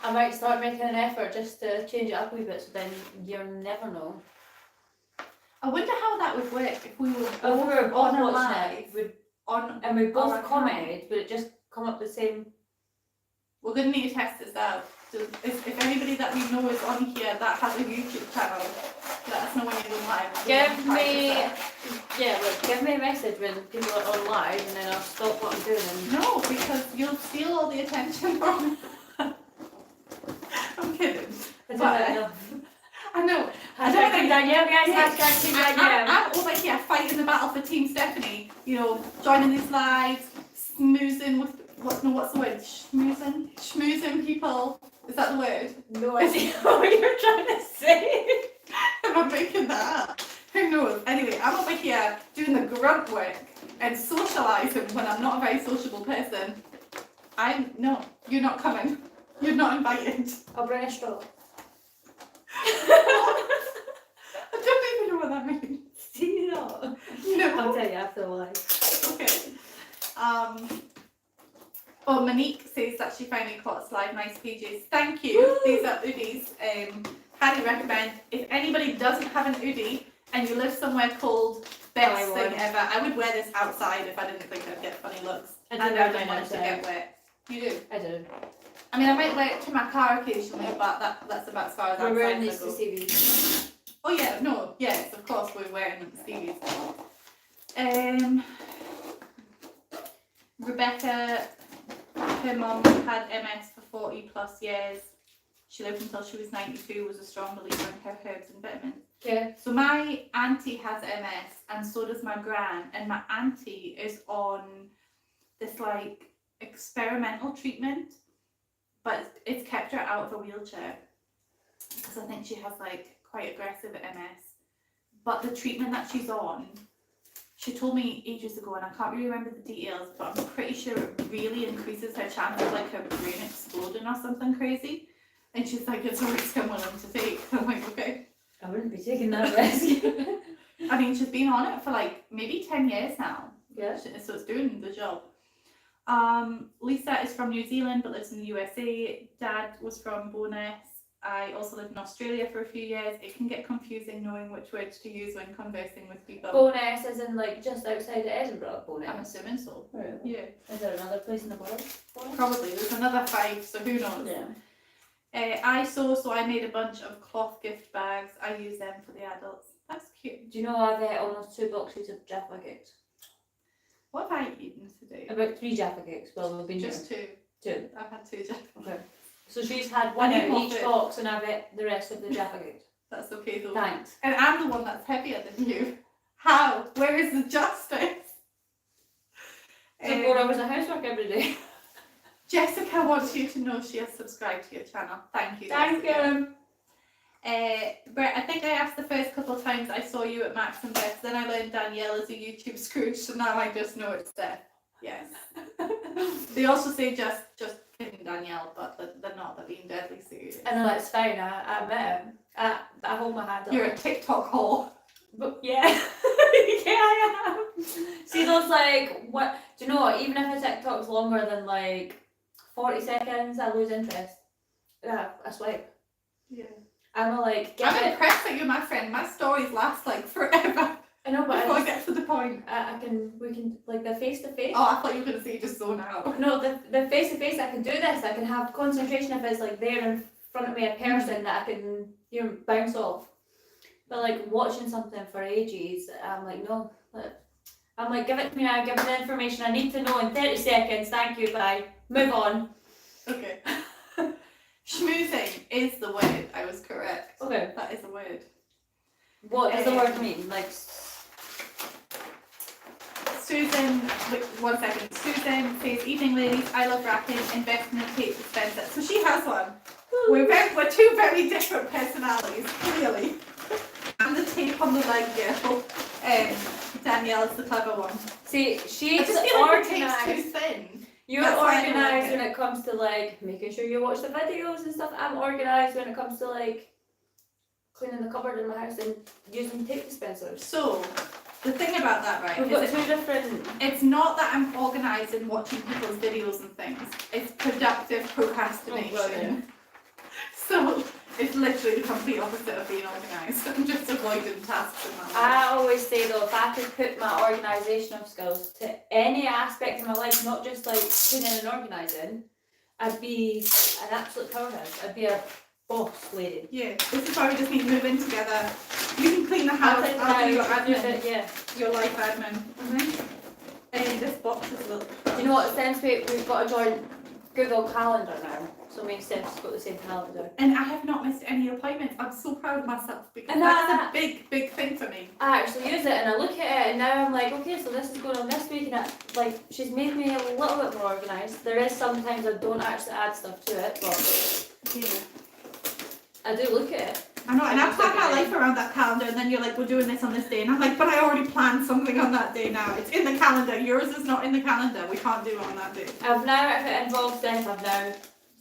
I might start making an effort just to change it up a wee bit, so then you'll never know. I wonder how that would work if we were If we were both on a watching live. it, we On both our commented, but it just come up the same. We're going to need to test this out. So if anybody that we know is on here that has a YouTube channel, let us know when you're going live. Give me a message when people are on live, and then I'll stop what I'm doing. And No, because you'll steal all the attention from. I'm kidding. I know. I don't think Danielle, guys. Hashtag Team Danielle. I'm over here fighting the battle for Team Stephanie. You know, joining these lives, smoozing with what's the word? Schmoozing people. Is that the word? No idea what you're trying to say. Am I making that up? Who knows? Anyway, I'm over here doing the grunt work and socialising when I'm not a very sociable person. No, you're not coming. You're not invited. I'll bring a straw. I don't even know what that means. Do you know? No. I'll tell you after a while. Okay. Oh, Monique says that she finally caught us live. Nice pages. Thank you. Woo! These are hoodies. Highly recommend. If anybody doesn't have an hoodie and you live somewhere cold, best thing ever. I would wear this outside if I didn't think I'd get funny looks. I And do I wear didn't mine want it to get wet. You do? I do. I mean, I might wear it to my car occasionally, but that's about as far as We're outside wearing I these go. to CVs. Oh yeah, no, yes, of course we're wearing Stevie's. Rebecca, her mum had MS for 40 plus years. She lived until she was 92, was a strong believer in her herbs and vitamins. Okay. So my auntie has MS and so does my gran, and my auntie is on this like experimental treatment, but it's kept her out of a wheelchair because I think she has like quite aggressive MS. But the treatment that she's on, she told me ages ago, and I can't really remember the details, but I'm pretty sure it really increases her chance of like her brain exploding or something crazy. And she's like, it's a risk I'm willing to take. I'm like, okay. I wouldn't be taking that risk. I mean, she's been on it for like maybe 10 years now. Yeah. So it's doing the job. Lisa is from New Zealand but lives in the USA. Dad was from Bo'ness. I also lived in Australia for a few years. It can get confusing knowing which words to use when conversing with people. Bo'ness is in like just outside of Edinburgh. I'm Bo'ness. assuming so. Right. Yeah. Is there another place in the world? Bo'ness? Probably. There's another 5, so who knows? Yeah. I I made a bunch of cloth gift bags. I use them for the adults. That's cute. Do you know I've almost 2 boxes of Jaffa Cakes? What have I eaten today? About 3 Jaffa Cakes. Well, we've been Just 2. 2. I've had 2 Jaffa. Okay. So she's had one And out you of each pop it. box, and I've ate the rest of the Jaffa Cakes. That's okay though. Thanks. And I'm the one that's heavier than you. How? Where is the justice? So 4 hours of housework every day. Jessica wants you to know she has subscribed to your channel. Thank you. Thank Jessica. you. Brett, I think I asked the first couple of times I saw you at Max and Beth, then I learned Danielle is a YouTube Scrooge, so now I just know it's Steph. Yes. They also say just kidding Danielle, but they're not, they're being deadly serious. I know that's fine. I admit it. I hold my hand up. You're a TikTok hole. But yeah, yeah, I am. See those like what? Do you know what? Even if a TikTok's longer than like 40 seconds, I lose interest. Yeah, I swipe. Yeah. I'm like, give I'm it. impressed that you're my friend. My stories last like forever I know, but before I I get to the point. we can like the face to face. Oh, I thought you were gonna say just zone out. No, the face to face, I can do this. I can have concentration if it's like there in front of me, a person that I can bounce off. But like watching something for ages, I'm like no. I'm like, give it to me now. Give me the information I need to know in 30 seconds. Thank you. Bye. Move on. Okay. Schmoozing is the word. I was correct. Okay. That is a word. What does the word mean? Like. Susan, wait, 1 second. Susan says, "Evening, ladies. I love wrapping. Investment takes expensive." So she has one. We're two very different personalities, clearly. I'm the tape on the leg girl. Danielle's the clever one. See, I she's just feel like the organised. tape's too thin. You're That's why I don't like organised it. when it comes to like making sure you watch the videos and stuff. I'm organised when it comes to like cleaning the cupboard in my house and using tape dispensers. So, the thing about that, right, We've got is two different. it's not that I'm organised in watching people's videos and things. It's productive procrastination. Oh, well, yeah. So, it's literally the complete opposite of being organised. I'm just avoiding tasks in my life. I always say though, if I could put my organisational skills to any aspect of my life, not just like cleaning and organising, I'd be an absolute powerhouse. I'd be a boss lady. Yeah, this is why we just need to move in together. You can clean the house, I'll do your admin, Yeah. your life admin. Mm-hmm. And this box is a little... Do you know what? Since we've got a joint Google Calendar now, so me and Steph's got the same calendar. And I have not missed any appointments. I'm so proud of myself because And that's a big, big thing for me. I actually use it and I look at it and now I'm like, okay, so this is going on this week and she's made me a little bit more organised. There is sometimes I don't actually add stuff to it, but Yeah. I do look at it. I know, and I Just plan look my at it. life around that calendar, and then you're like, we're doing this on this day, and I'm like, but I already planned something on that day now. It's in the calendar. Yours is not in the calendar. We can't do it on that day. I've now, if it involves Steph, I've now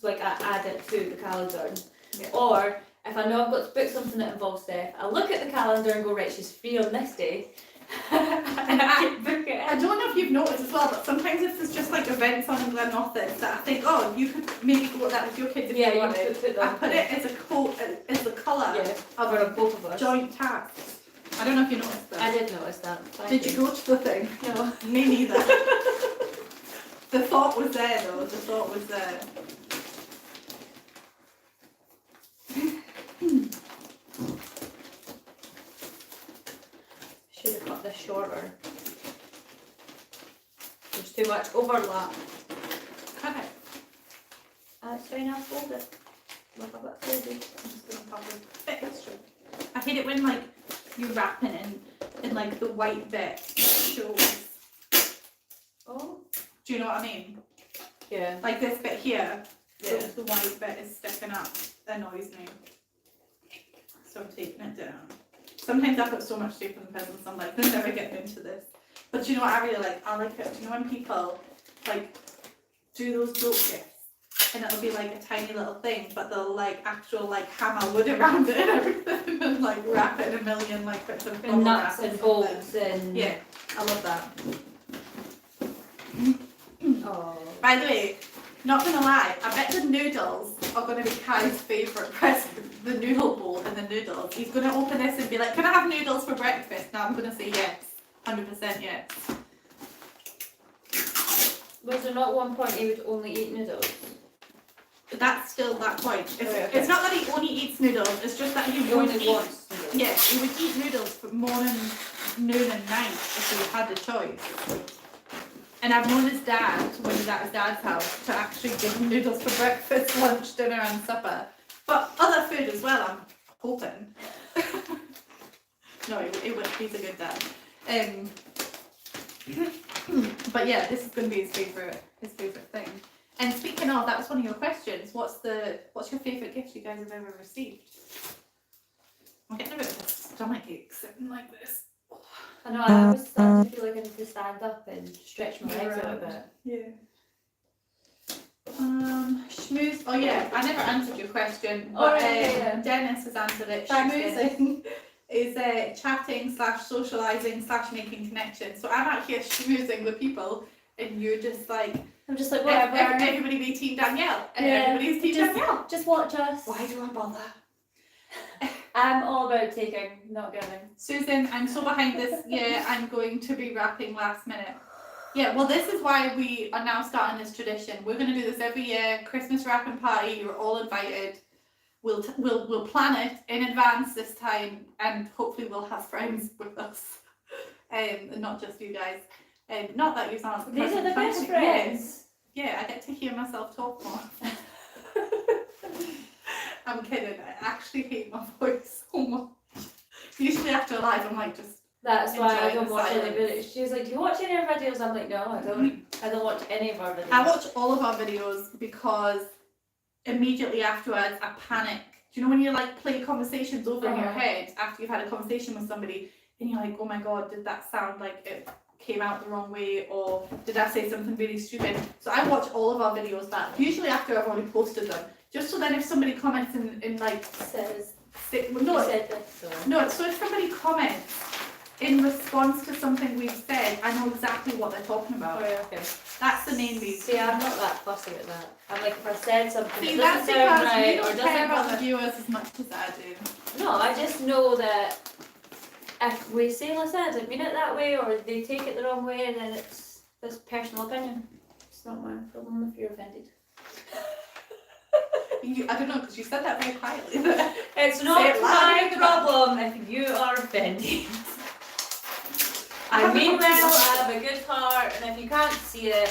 like I add it to the calendar. Yeah. Or if I know I've got to book something that involves Steph, I look at the calendar and go, right, she's free on this day. and I can book it I in. don't know if you've noticed as well, but sometimes if there's just like events on in Glenrothes that I think, oh, you could maybe go with that with your kids if Yeah, you you wanted. could put I that. put it as a code, as the colour Yeah, of for both of us. joint tasks. I don't know if you noticed that. I did notice that. Did you go to the thing? No. Me neither. The thought was there though, the thought was there. Should have cut this shorter. There's too much overlap. Okay. It's fine, I'll fold it. Look a bit crazy. I'm just gonna probably bit extra. I hate it when like you're wrapping and like the white bit shows. Oh. Do you know what I mean? Yeah. Like this bit here, so Yeah. the white bit is sticking up. Annoys me. So I'm taking it down. Sometimes I put so much tape on the pencils, I'm like, they're never getting into this. But do you know what I really like? I like it. Do you know when people like do those joke gifts? And it'll be like a tiny little thing, but they'll like actual like hammer wood around it and everything and like wrap it in a million like bits of bubble And wrap nuts or and something. bolts and. Yeah, I love that. Oh. By the way, not gonna lie, I bet the noodles are gonna be Kai's favourite present. The noodle bowl and the noodles. He's gonna open this and be like, "Can I have noodles for breakfast?" Now I'm gonna say yes, 100% yes. Was there not one point he would only eat noodles? But that's still that point. It's, Okay, okay. it's not that he only eats noodles. It's just that he He would only eat. wants noodles. Yeah, he would eat noodles for morning, noon, and night if he had the choice. And I've known his dad, when he's at his dad's house, to actually give him noodles for breakfast, lunch, dinner and supper. But other food as well, I'm hoping. No, he would, he's a good dad. But yeah, this is going to be his favourite thing. And speaking of, that was one of your questions. What's your favourite gift you guys have ever received? I'm getting a bit of a stomachache sitting like this. I know, I was starting to feel like I need to stand up and stretch my legs out a bit. Yeah. Schmooze. Oh yeah, I never answered your question, Oh, but yeah. Dennis has answered it. Thanks, Schmoozing is chatting / socialising / making connections. So I'm out here schmoozing with people, and you're just like, I'm just like, whatever. everybody be Team Danielle, and everybody's Team Danielle. Just watch us. Why do I bother? I'm all about taking, not giving. Susan, I'm so behind this year, I'm going to be wrapping last minute. Yeah, well, this is why we are now starting this tradition. We're going to do this every year, Christmas wrapping party, you're all invited. We'll plan it in advance this time, and hopefully we'll have friends with us, and not just you guys. Not that you sound. These are the best friends. Yeah, I get to hear myself talk more. I'm kidding. I actually hate my voice so much. Usually after a live, I'm like just. That's why I enjoying don't the watch any silence. videos. She's like, do you watch any of our videos? I'm like, no, I don't. I don't watch any of our videos. I watch all of our videos because immediately afterwards I panic. Do you know when you like play conversations over in your head after you've had a conversation with somebody, and you're like, oh my god, did that sound like it came out the wrong way, or did I say something really stupid? So I watch all of our videos back, usually after I've already posted them, just so then if somebody comments in like Says, no, said this, so. no, so if somebody comments in response to something we've said, I know exactly what they're talking about. Oh, yeah, okay. That's the main reason. See, I'm not that fussy with that. I'm like, if I said something See, that that's doesn't sound because right you or don't care doesn't about the bother. viewers as much as I do. No, I just know that if we say, listen, I didn't mean it that way, or they take it the wrong way, then it's this personal opinion. It's not my problem if you're offended. I don't know, because you said that very quietly. It's Say not it my loud. problem if you are offended. I mean well, I have a good heart, and if you can't see it,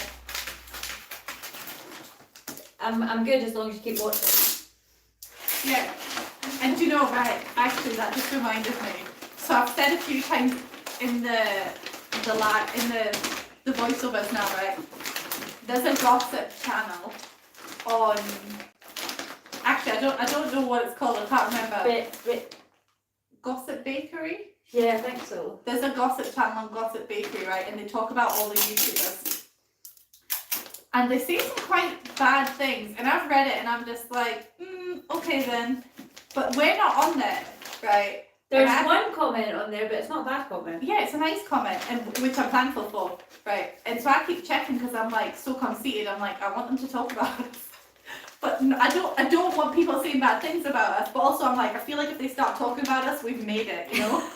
I'm good as long as you keep watching. Yeah, and do you know, right, actually that just reminded me. So I've said a few times in the voiceovers now, right, there's a gossip channel on, actually I don't know what it's called, I can't remember. Gossip Bakery? Yeah, I think so. There's a gossip channel on Gossip Bakery, right, and they talk about all the YouTubers. And they say some quite bad things, and I've read it and I'm just like, okay then. But we're not on there, right? There's And one comment on there, but it's not a bad comment. Yeah, it's a nice comment, and which I'm thankful for, right? And so I keep checking because I'm like so conceited. I'm like, I want them to talk about us, but I don't want people saying bad things about us. But also I'm like, I feel like if they start talking about us, we've made it, you know?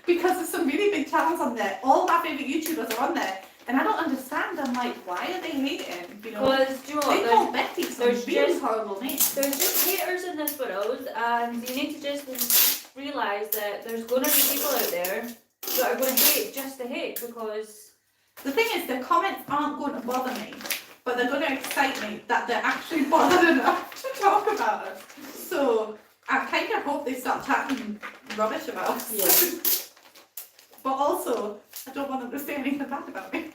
Because there's some really big channels on there. All my favourite YouTubers are on there. And I don't understand. I'm like, why are they hating? You know, Because, do you know they what, call Betty some there's really just- horrible names. there's just haters in this world, and you need to just realise that there's going to be people out there that are going to hate just to hate, because The thing is, the comments aren't going to bother me, but they're going to excite me that they're actually bothered enough to talk about us. So I kind of hope they start chatting rubbish about us. Yeah. But also, I don't want them to say anything bad about me.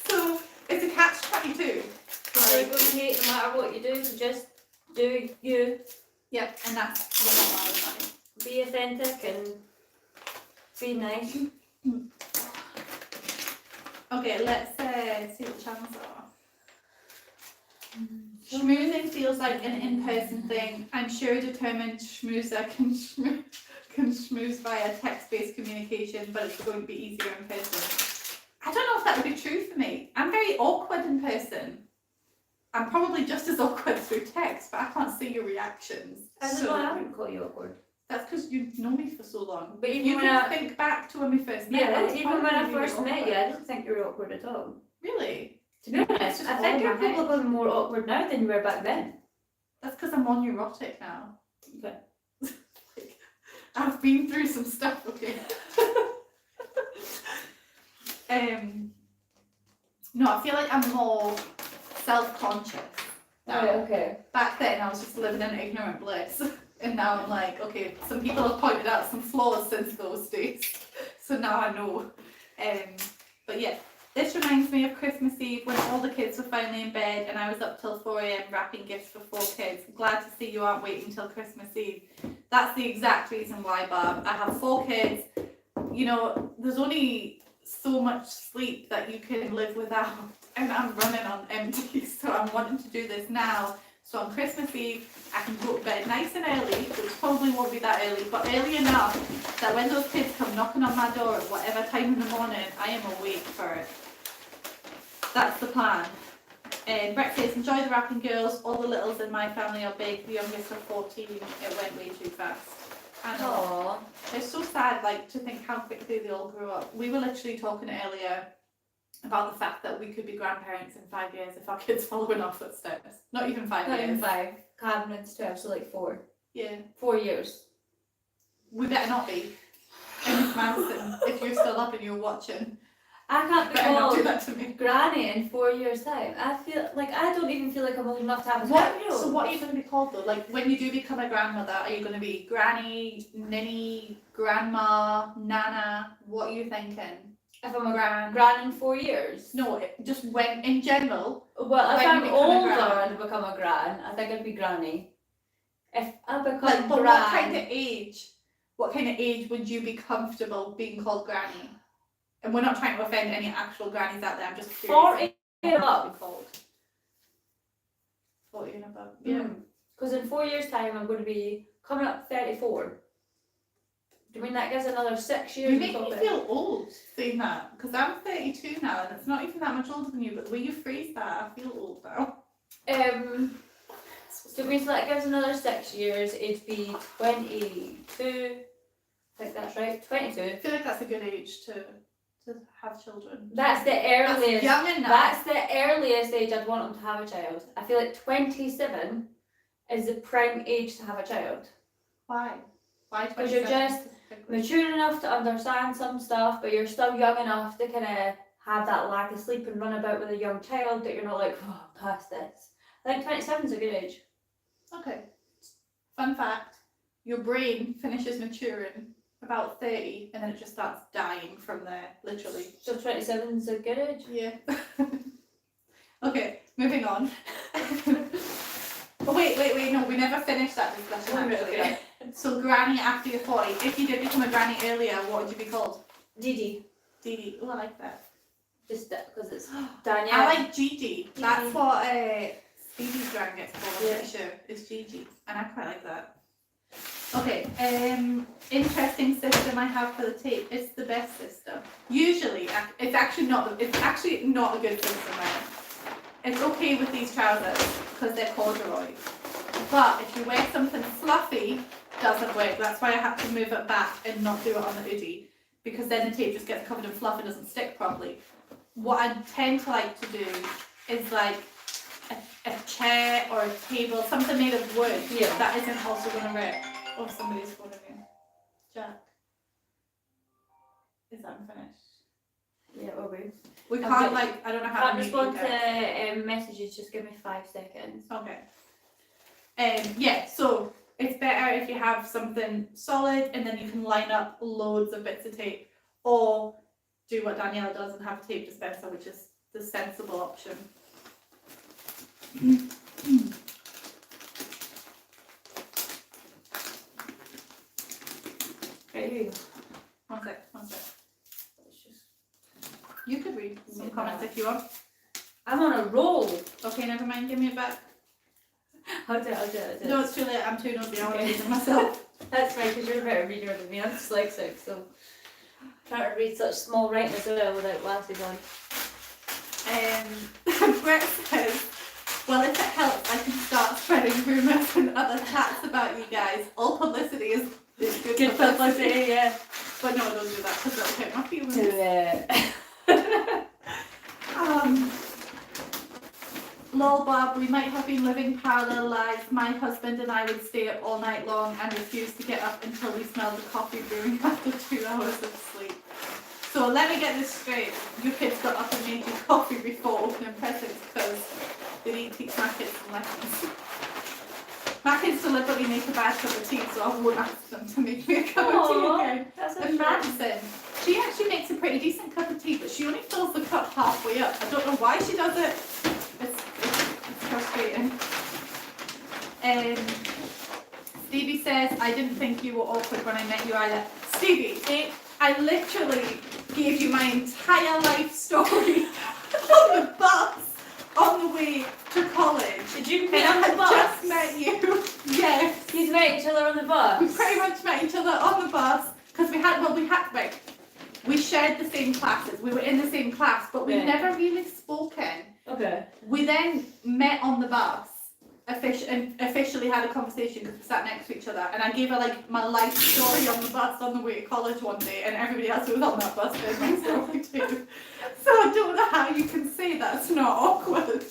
So it's a catch-22. they're Like, going to hate no matter what you do, so just do you. yep, and that's what I was like. Be authentic and be nice. Okay, let's see what channels are. Schmoozing feels like an in-person thing. I'm sure a determined schmoozer can schmooze via text-based communication, but it's going to be easier in person. I don't know if that would be true for me. I'm very awkward in person. I'm probably just as awkward through text, but I can't see your reactions. I don't know, I haven't called you awkward. That's because you've known me for so long. But even You when can I, think back to when we first met. I yeah, was even probably when I really first met awkward. you, I didn't think you were awkward at all. Really? To be honest, just I all think in you're my head. probably more awkward now than you were back then. That's because I'm on neurotic now. Okay. I've been through some stuff, okay? No, I feel like I'm more self-conscious now. okay. Back then I was just living in ignorant bliss. And now I'm like, okay, some people have pointed out some flaws since those days. So now I know. But yeah, this reminds me of Christmas Eve when all the kids were finally in bed and I was up till 4 a.m. wrapping gifts for 4 kids. Glad to see you aren't waiting till Christmas Eve. That's the exact reason why, Barb. I have 4 kids. You know, there's only so much sleep that you can live without, and I'm running on empty. So I'm wanting to do this now So on Christmas Eve, I can go to bed nice and early, which probably won't be that early, but early enough that when those kids come knocking on my door at whatever time in the morning, I am awake for it. That's the plan. And Brett says, enjoy the wrapping, girls. All the littles in my family are big. The youngest are 14. It went way too fast. I know. Aww. It's so sad, like, to think how quickly they all grew up. We were literally talking earlier about the fact that we could be grandparents in 5 years if our kids follow in our footsteps. Not even 5 Not years. even 5. Cabinets 12, so like 4. Yeah. 4 years. We better not be. And Miss Manson, if you're still up and you're watching, I can't be better not do called that to me. granny in 4 years' time. I feel like I don't even feel like I'm old enough to have a What? 10-year-old. So what are you going to be called though? Like when you do become a grandmother, are you going to be granny, ninny, grandma, nana? What are you thinking? If I'm a Gran? gran in 4 years. No, just when in general. Well, if When you I'm become a older gran. and become a gran, I think I'd be granny. If I become Like, but gran, what kind of age? What kind of age would you be comfortable being called granny? And we're not trying to offend any actual grannies out there. I'm just curious. 40 and above. 40 and above. Yeah. Because in 4 years' time, I'm going to be coming up 34. Do you mean that gives another 6 years? You make until me then? feel old saying that, because I'm 32 now and it's not even that much older than you, but the way you phrase that, I feel old now. So it means that gives another 6 years. It'd be 22. I think that's right. 22. I feel like that's a good age to have children. That's the That's earliest. young enough. That's the earliest age I'd want them to have a child. I feel like 27 is the prime age to have a child. Why? Why 'Cause you're 27 just specifically? Mature enough to understand some stuff, but you're still young enough to kind of have that lack of sleep and run about with a young child that you're not like, oh, past this. I think 27 is a good age. Okay. Fun fact, your brain finishes maturing about 30 and then it just starts dying from there, literally. So 27 is a good age. Yeah. Okay, moving on. Oh, wait, no, we never finished that discussion actually. Okay. So granny after you're 40, if you did become a granny earlier, what would you be called? Didi. Didi. Oh, I like that. Just because it's Danielle. I like Gigi. That's Gigi. what Stevie's gran gets called, I'm Yeah. pretty sure. It's Gigi. And I quite like that. Okay, interesting system I have for the tape. It's the best system. Usually, it's actually not a good system, right? It's okay with these trousers because they're corduroy. But if you wear something fluffy, it doesn't work. That's why I have to move it back and not do it on the hoodie, because then the tape just gets covered in fluff and doesn't stick properly. What I tend to like to do is like a chair or a table, something made of wood that isn't also going to rip. Oh, somebody's phoning me. Jack. Is that unfinished? Yeah, it will be. We I'm can't, good. like, I don't know how Can't to mute respond you guys. to messages, just give me 5 seconds. Okay. Yeah, so it's better if you have something solid and then you can line up loads of bits of tape, or do what Danielle does and have a tape dispenser, which is the sensible option. Right, here you go. One sec. Let's just- You could read some comments if you want. I'm on a roll. Okay, never mind, give me it back. I'll do it. No, it's too late, I'm too nosy, I want to read it myself. That's right, because you're a better reader than me. I'm dyslexic, so trying to read such small writing as well without glasses on. Brett says, well, if it helps, I can start spreading rumours and other chats about you guys. All publicity is good publicity. Yeah. But no, don't do that because that'll hurt my feelings. Do it. Lol Bob, we might have been living parallel lives. My husband and I would stay up all night long and refuse to get up until we smelled the coffee brewing after 2 hours of sleep. So let me get this straight. Your kids got up and made you coffee before opening presents because they didn't teach my kids some lessons. My kids deliberately make a bad cup of tea, so I won't ask them to make me a cup of tea again. That's a And Madison, she actually makes a pretty decent cup of tea, but she only fills the cup halfway up. I don't know why she does it. It's frustrating. Stevie says, I didn't think you were awkward when I met you either. Stevie, I literally gave you my entire life story on the bus on the way to college. Did you And pay on I the bus? we'd never really spoken. Okay. We then met on the bus, and officially had a conversation because we sat next to each other, and I gave her like my life story on the bus on the way to college one day, and everybody else who was on that bus heard my story too. So I don't know how you can say that's not awkward.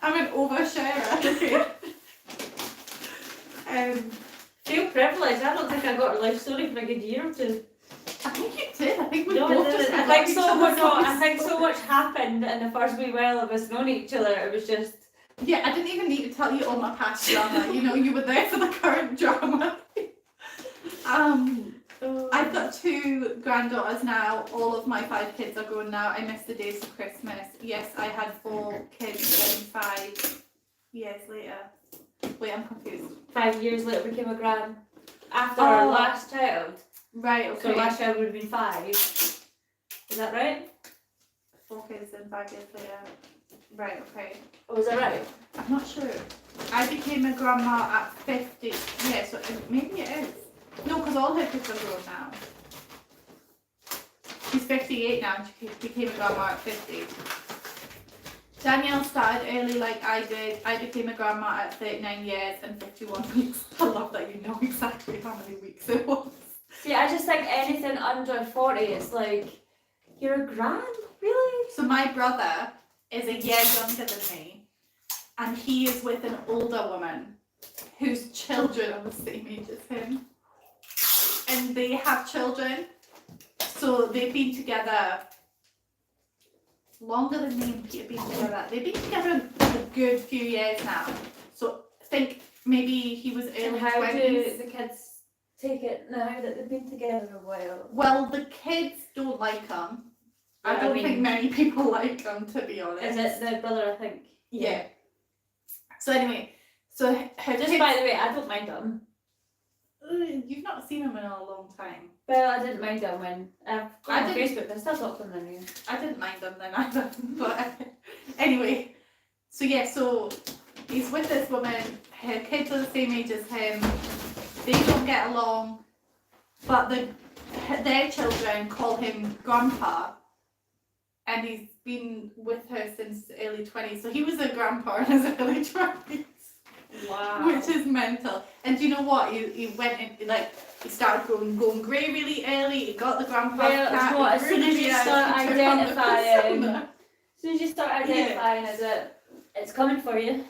I'm an oversharer, okay? Feel privileged. I don't think I got a life story for a good year or two. I think you did. I think we No, both I just didn't. I forgot think each so other's much. I life think so stories. much happened in the first wee while of us knowing each other. It was just. Yeah, I didn't even need to tell you all my past drama. You know, you were there for the current drama. I've got 2 granddaughters now. All of my 5 kids are grown now. I miss the days of Christmas. Yes, I had 4 kids and 5 years later. Wait, I'm confused. 5 years later became a gran. After our last child. Right, So okay. last child would have been 5. Is that right? 4 kids and 5 years later. Right, okay. Or was that right? I'm not sure. I became a grandma at 50. Yeah, so maybe it is. No, because all her kids are grown now. She's 58 now and she became a grandma at 50. Danielle started early like I did. I became a grandma at 39 years and 51 weeks. I love that you know exactly how many weeks it was. See, I just think anything under 40 is like, you're a gran? Really? So my brother is a year younger than me, and he is with an older woman whose children are the same age as him. And they have children, so they've been together longer than me and Peter been together. They've been together a good few years now. So I think maybe he was early And how 20s. do the kids take it now that they've been together a while? Well, the kids don't like him. I don't think many people like him, to be honest. Is it the brother, I think? Yeah. So anyway, so her Just kids, by the way, I don't mind him. you've not seen him in a long time. Well, I didn't mind him when I've got him on didn't- Facebook. I still talk to him anyway. I didn't mind him then either. But anyway, so yeah, so he's with this woman. Her kids are the same age as him. They don't get along, but their children call him grandpa, and he's been with her since the early 20s. So he was a grandpa in his early 20s. Wow. Which is mental. And do you know what? He went in, like, he started going grey really early. He got the grandpa Well, cat. it's what, as soon as you start identifying, as soon as you start identifying as it's coming for you.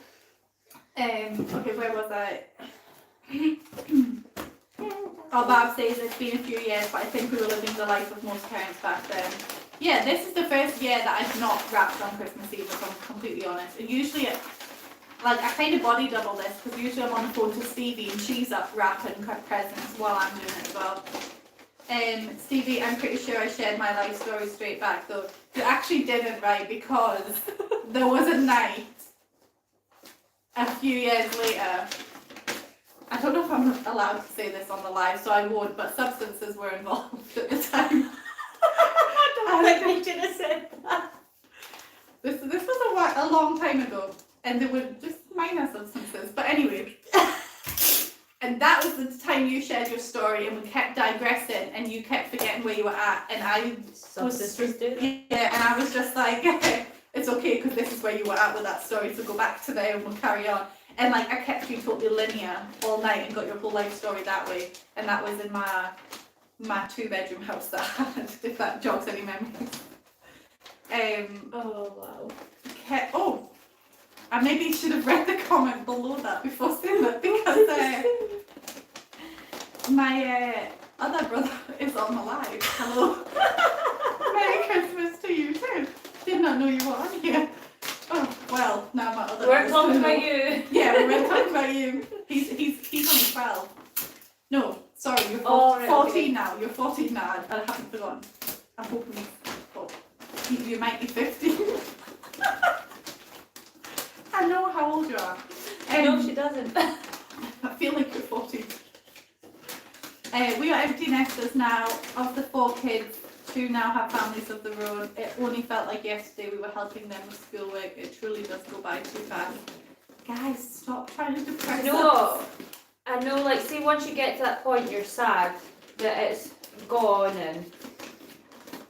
Okay, where was I? Bob says it's been a few years, but I think we were living the life of most parents back then. Yeah, this is the first year that I've not wrapped on Christmas Eve, if I'm completely honest. And usually, like, I kind of body double this, because usually I'm on the phone to Stevie and she's up wrapping presents while I'm doing it as well. Stevie, I'm pretty sure I shared my life story straight back, though. You actually didn't, right? Because there was a night a few years later. I don't know if I'm allowed to say this on the live, so I won't, but substances were involved at the time. I think we should have said that. This was a long time ago, and they were just minor substances. But anyway, and that was the time you shared your story, and we kept digressing, and you kept forgetting where you were at, and I Substances do that. yeah, and I was just like, it's okay because this is where you were at with that story, so go back to there and we'll carry on. And like I kept you totally linear all night and got your whole life story that way, and that was in my 2-bedroom house that I had, if that jogs any memories. Oh wow. Oh, I maybe should have read the comment below that before saying that, because my other brother is on the live. Hello. Merry Christmas to you too. Did not know you were on here. Oh well, now my other. We're brother's talking gonna about know. you. Yeah, we're talking about you. He's only 12. No, sorry, you're Oh, right, 14 okay. now. You're 14 now. I haven't forgotten. I'm hoping you might be 15. I know how old you are. No, she doesn't. I feel like you're 14. We are empty nesters now. Of the 4 kids, 2 now have families of their own. It only felt like yesterday we were helping them with schoolwork. It truly does go by too fast. Guys, stop trying to depress You know us. what? I know, like, see, once you get to that point, you're sad that it's gone, and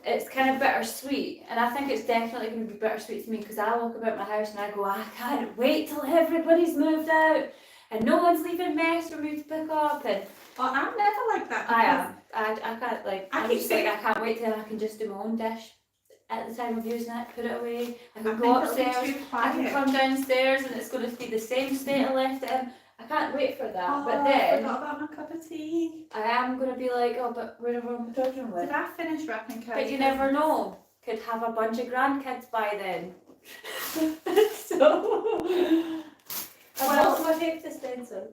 it's kind of bittersweet, and I think it's definitely going to be bittersweet to me because I walk about my house and I go, I can't wait till everybody's moved out and no one's leaving mess for me to pick up. And Oh, I'm never like that. I because am. I can't like. I I'm keep just like saying- I can't wait till I can just do my own dish at the time of using it, put it away. I can I go think it'll be upstairs. too I can quiet. come downstairs and it's going to be the same state I left it in. I can't wait for that. Oh, But I then forgot about my cup of tea. I am going to be like, oh, but where are my children with? Did I finish wrapping cake? But you never know. Could have a bunch of grandkids by then. So. Well- What's my cake dispenser?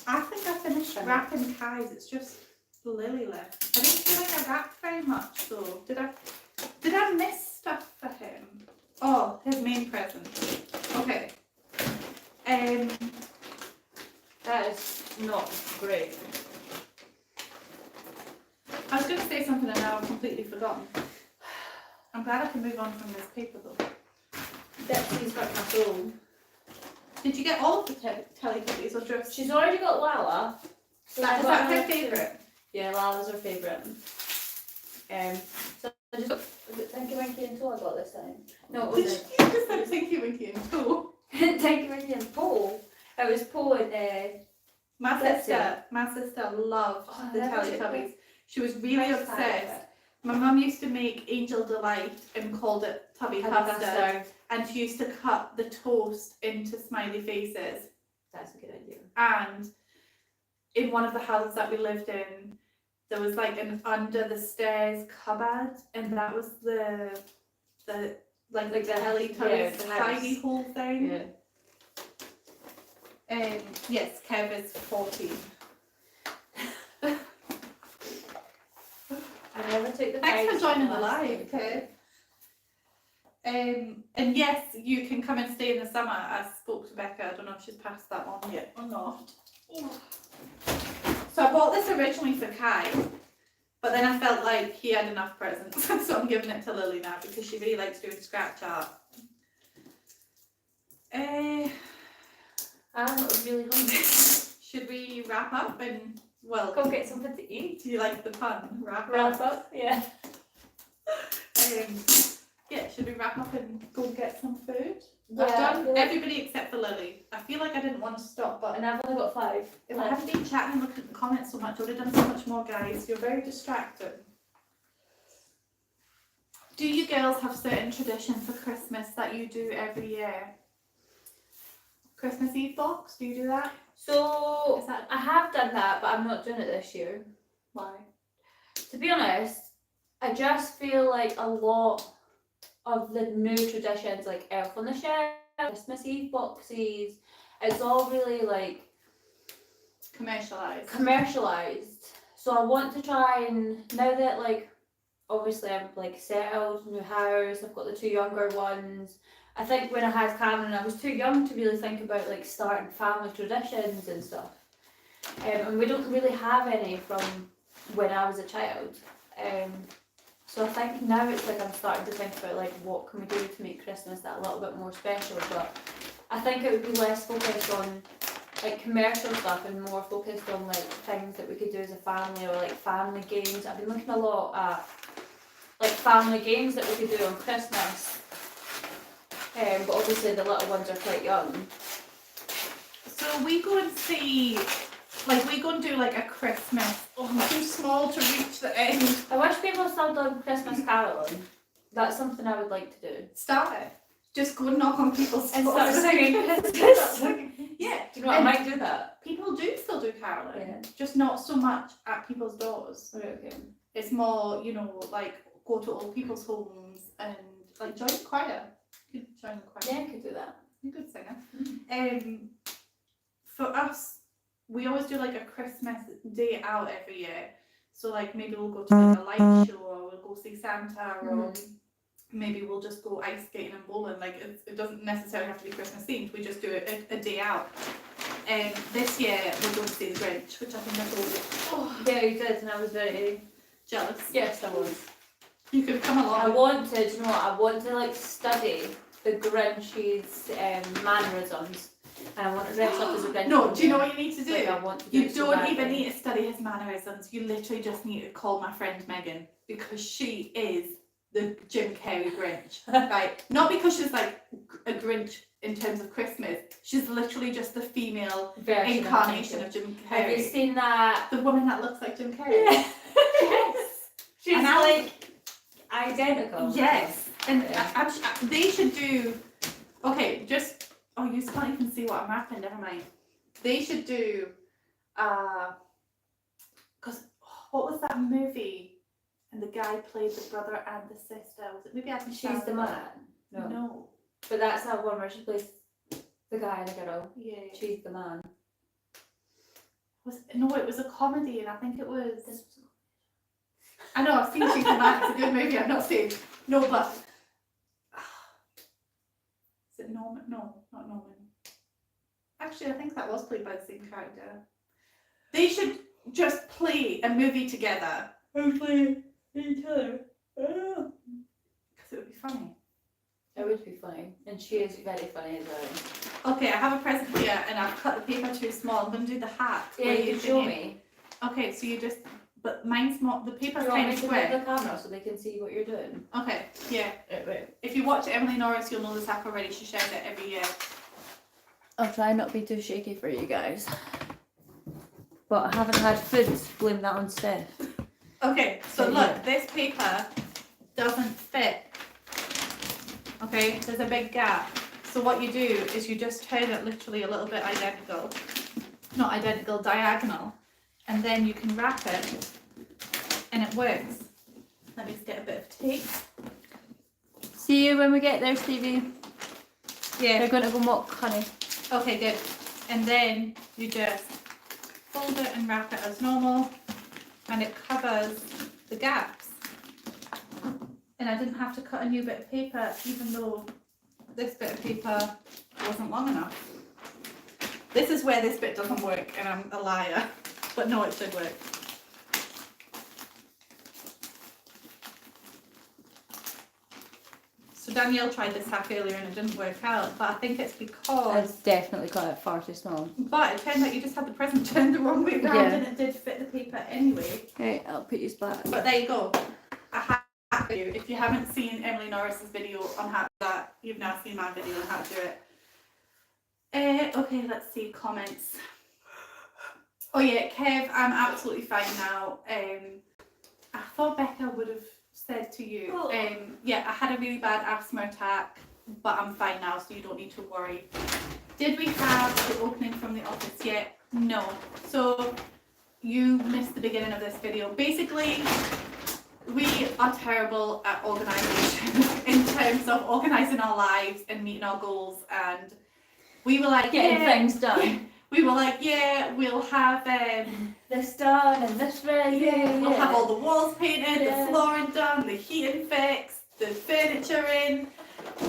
I think I finished Right. wrapping Kai's. It's just Lily left. I didn't feel like I wrapped very much though. Did I miss stuff for him? Oh, his main present. Okay. That is not great. I was going to say something and now I've completely forgotten. I'm glad I can move on from this paper though. Dipsy's got my soul. Did you get all of the Teletubbies or just? She's already got Lala. So Is I've that got her another two. favourite? Yeah, Lala's her favourite. So I just got, was it Tinky Winky and Toe I got this time? No, it Did wasn't. you just said Tinky Winky and Pooh? Tinky Winky and Poe. It was Poe and My That's sister loved Oh, the I never took Teletubbies. She was really obsessed. My mum used to make Angel Delight and called it Tubby Custard. And she used to cut the toast into smiley faces. That's a good idea. And in one of the houses that we lived in, there was like an under the stairs cupboard, and that was the Like the the- Teletubbies yeah, the house. tiny whole thing. Yeah. Yes, Kev is 14. I never took the Thanks for prize joining the last live, time. Kev. And yes, you can come and stay in the summer. I spoke to Becca. I don't know if she's passed that on yet or not. So I bought this originally for Kai, but then I felt like he had enough presents, so I'm giving it to Lily now because she really likes doing scratch art. I'm really hungry. Should we wrap up and well? Go get something to eat. Do you like the pun? Wrap Wrap up. up, yeah. Yeah, should we wrap up and go and get some food? Yeah, I've I done feel like- everybody except for Lily. I feel like I didn't want to stop, but And I've only got 5. if I hadn't been chatting and looking at the comments so much, I would have done so much more, guys. You're very distracting. Do you girls have certain traditions for Christmas that you do every year? Christmas Eve box, do you do that? So Is that I have done that, but I'm not doing it this year. why? To be honest, I just feel like a lot of the new traditions, like Elf on the Shelf, Christmas Eve boxes, it's all really like Commercialised. commercialized. So I want to try and now that like obviously I'm like settled, new house, I've got the 2 younger ones. I think when I had Cameron, I was too young to really think about like starting family traditions and stuff. And we don't really have any from when I was a child. So I think now it's like I'm starting to think about like what can we do to make Christmas that a little bit more special. But I think it would be less focused on like commercial stuff and more focused on like things that we could do as a family or like family games. I've been looking a lot at like family games that we could do on Christmas. But obviously the little ones are quite young. So we go and see, like we go and do like a Christmas. Oh, I'm too small to reach the end. I wish people still done Christmas caroling. That's something I would like to do. Start it. Just go and knock on people's And doors. start singing Christmas. Yeah, Do you know what, I might do that. people do still do caroling, Yeah. just not so much at people's doors. Right, okay. It's more, you know, like go to old people's homes and like join the choir. You could join the choir. Yeah, I could do that. You're a good singer. For us, we always do like a Christmas day out every year. So like maybe we'll go to like a light show or we'll go see Santa or maybe we'll just go ice skating and bowling. Like it doesn't necessarily have to be Christmas themed. We just do a day out. This year we're going to see the Grinch, which I think I told you. Yeah, you did, and I was very Jealous. yes, I was. You could come along. I wanted, you know what? I want to like study the Grinch's mannerisms, and I want to dress up as a Grinch. No, do you know what you need to do? Like, I want to do You it so don't badly. even need to study his mannerisms. You literally just need to call my friend Megan. because she is the Jim Carrey Grinch, right? Not because she's like a Grinch in terms of Christmas. She's literally just the female Version incarnation of Jim Have you Carrey. seen that? The woman that looks like Jim Carrey. Yeah. Yes. She's And I was- like identical. Yes. And Yeah. they should do. Okay, just you can't even see what I'm wrapping. Never mind. They should do. Because what was that movie? And the guy played the brother and the sister. Was it maybe I think She's the man. No. No. But that's that one where she plays the guy and the girl. Yeah. She's the man. It was a comedy, and I think it was. I know I've seen She's the Man. It's a good movie. I've not seen. No, but is it Norman? No, not Norman. Actually, I think that was played by the same character. They should just play a movie together. And play each other. Because it would be funny. It would be funny. And she is very funny as well. Okay, I have a present here, and I've cut the paper too small. I'm going to do the hat. Yeah, where you can show me. Okay, so you just. But mine's small. The Do paper's you want kind me of to square. move the camera so they can see what you're doing? Okay, yeah. Wait. If you watch Emily Norris, you'll know this hack already. She shares it every year. I'll try not to be too shaky for you guys. But I haven't had food, blame that on Steph. Okay, so Yeah. look, this paper doesn't fit. Okay, there's a big gap. So what you do is you just turn it literally a little bit identical. Not identical, diagonal. And then you can wrap it and it works. Let me just get a bit of tape. See you when we get there, Stevie. Yeah. We're going to go walk, honey. Okay, good. And then you just fold it and wrap it as normal, and it covers the gaps. And I didn't have to cut a new bit of paper, even though this bit of paper wasn't long enough. This is where this bit doesn't work, and I'm a liar. But no, it should work. So Danielle tried this hack earlier and it didn't work out, but I think it's because. It's definitely cut it far too small. But it turned out you just had the present turned the wrong way round, Yeah. and it did fit the paper anyway. Okay, I'll put you back. But there you go. A hack for you. If you haven't seen Emily Norris's video on how to do that, you've now seen my video on how to do it. Okay, let's see comments. Oh yeah, Kev, I'm absolutely fine now. I thought Becca would have said to you, Oh. yeah, I had a really bad asthma attack, but I'm fine now, so you don't need to worry. Did we have the opening from the office yet? No. So you missed the beginning of this video. Basically, we are terrible at organisation in terms of organising our lives and meeting our goals, and we were like, Getting yeah, things done. we were like, yeah, we'll have This done and this ready. we'll have all the walls painted, Yeah. the flooring done, the heating fixed, the furniture in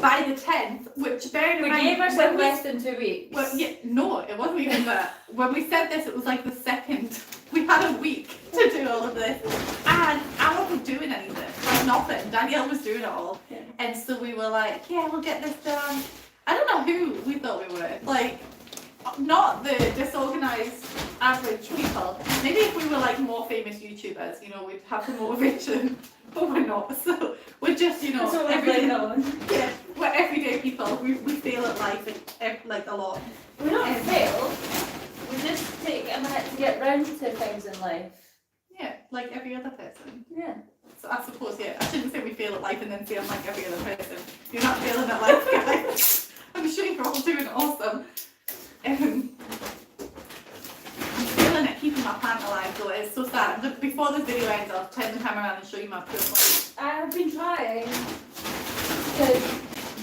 by the 10th, which bearing in We mind gave when ourselves we- less than 2 weeks. well, yeah, no, it wasn't even that. When we said this, it was like the second. We had a week to do all of this, and I wasn't doing anything, like nothing. Danielle was doing it all, Yeah. and so we were like, yeah, we'll get this done. I don't know who we thought we were, like, not the disorganized average people. Maybe if we were like more famous YouTubers, you know, we'd have the motivation, but we're not. So we're just, you know, That's what we're everyday, playing on. yeah, we're everyday people. We fail at life like a lot. We don't fail. We just take a minute to get round to things in life. Yeah, like every other person. Yeah. So I suppose, yeah, I shouldn't say we fail at life and then say I'm like every other person. You're not failing at life, guys. I'm sure you're all doing awesome. I'm failing at keeping my plant alive though. It's so sad. Look, before this video ends, I'll turn the camera around and show you my poor plant. I have been trying to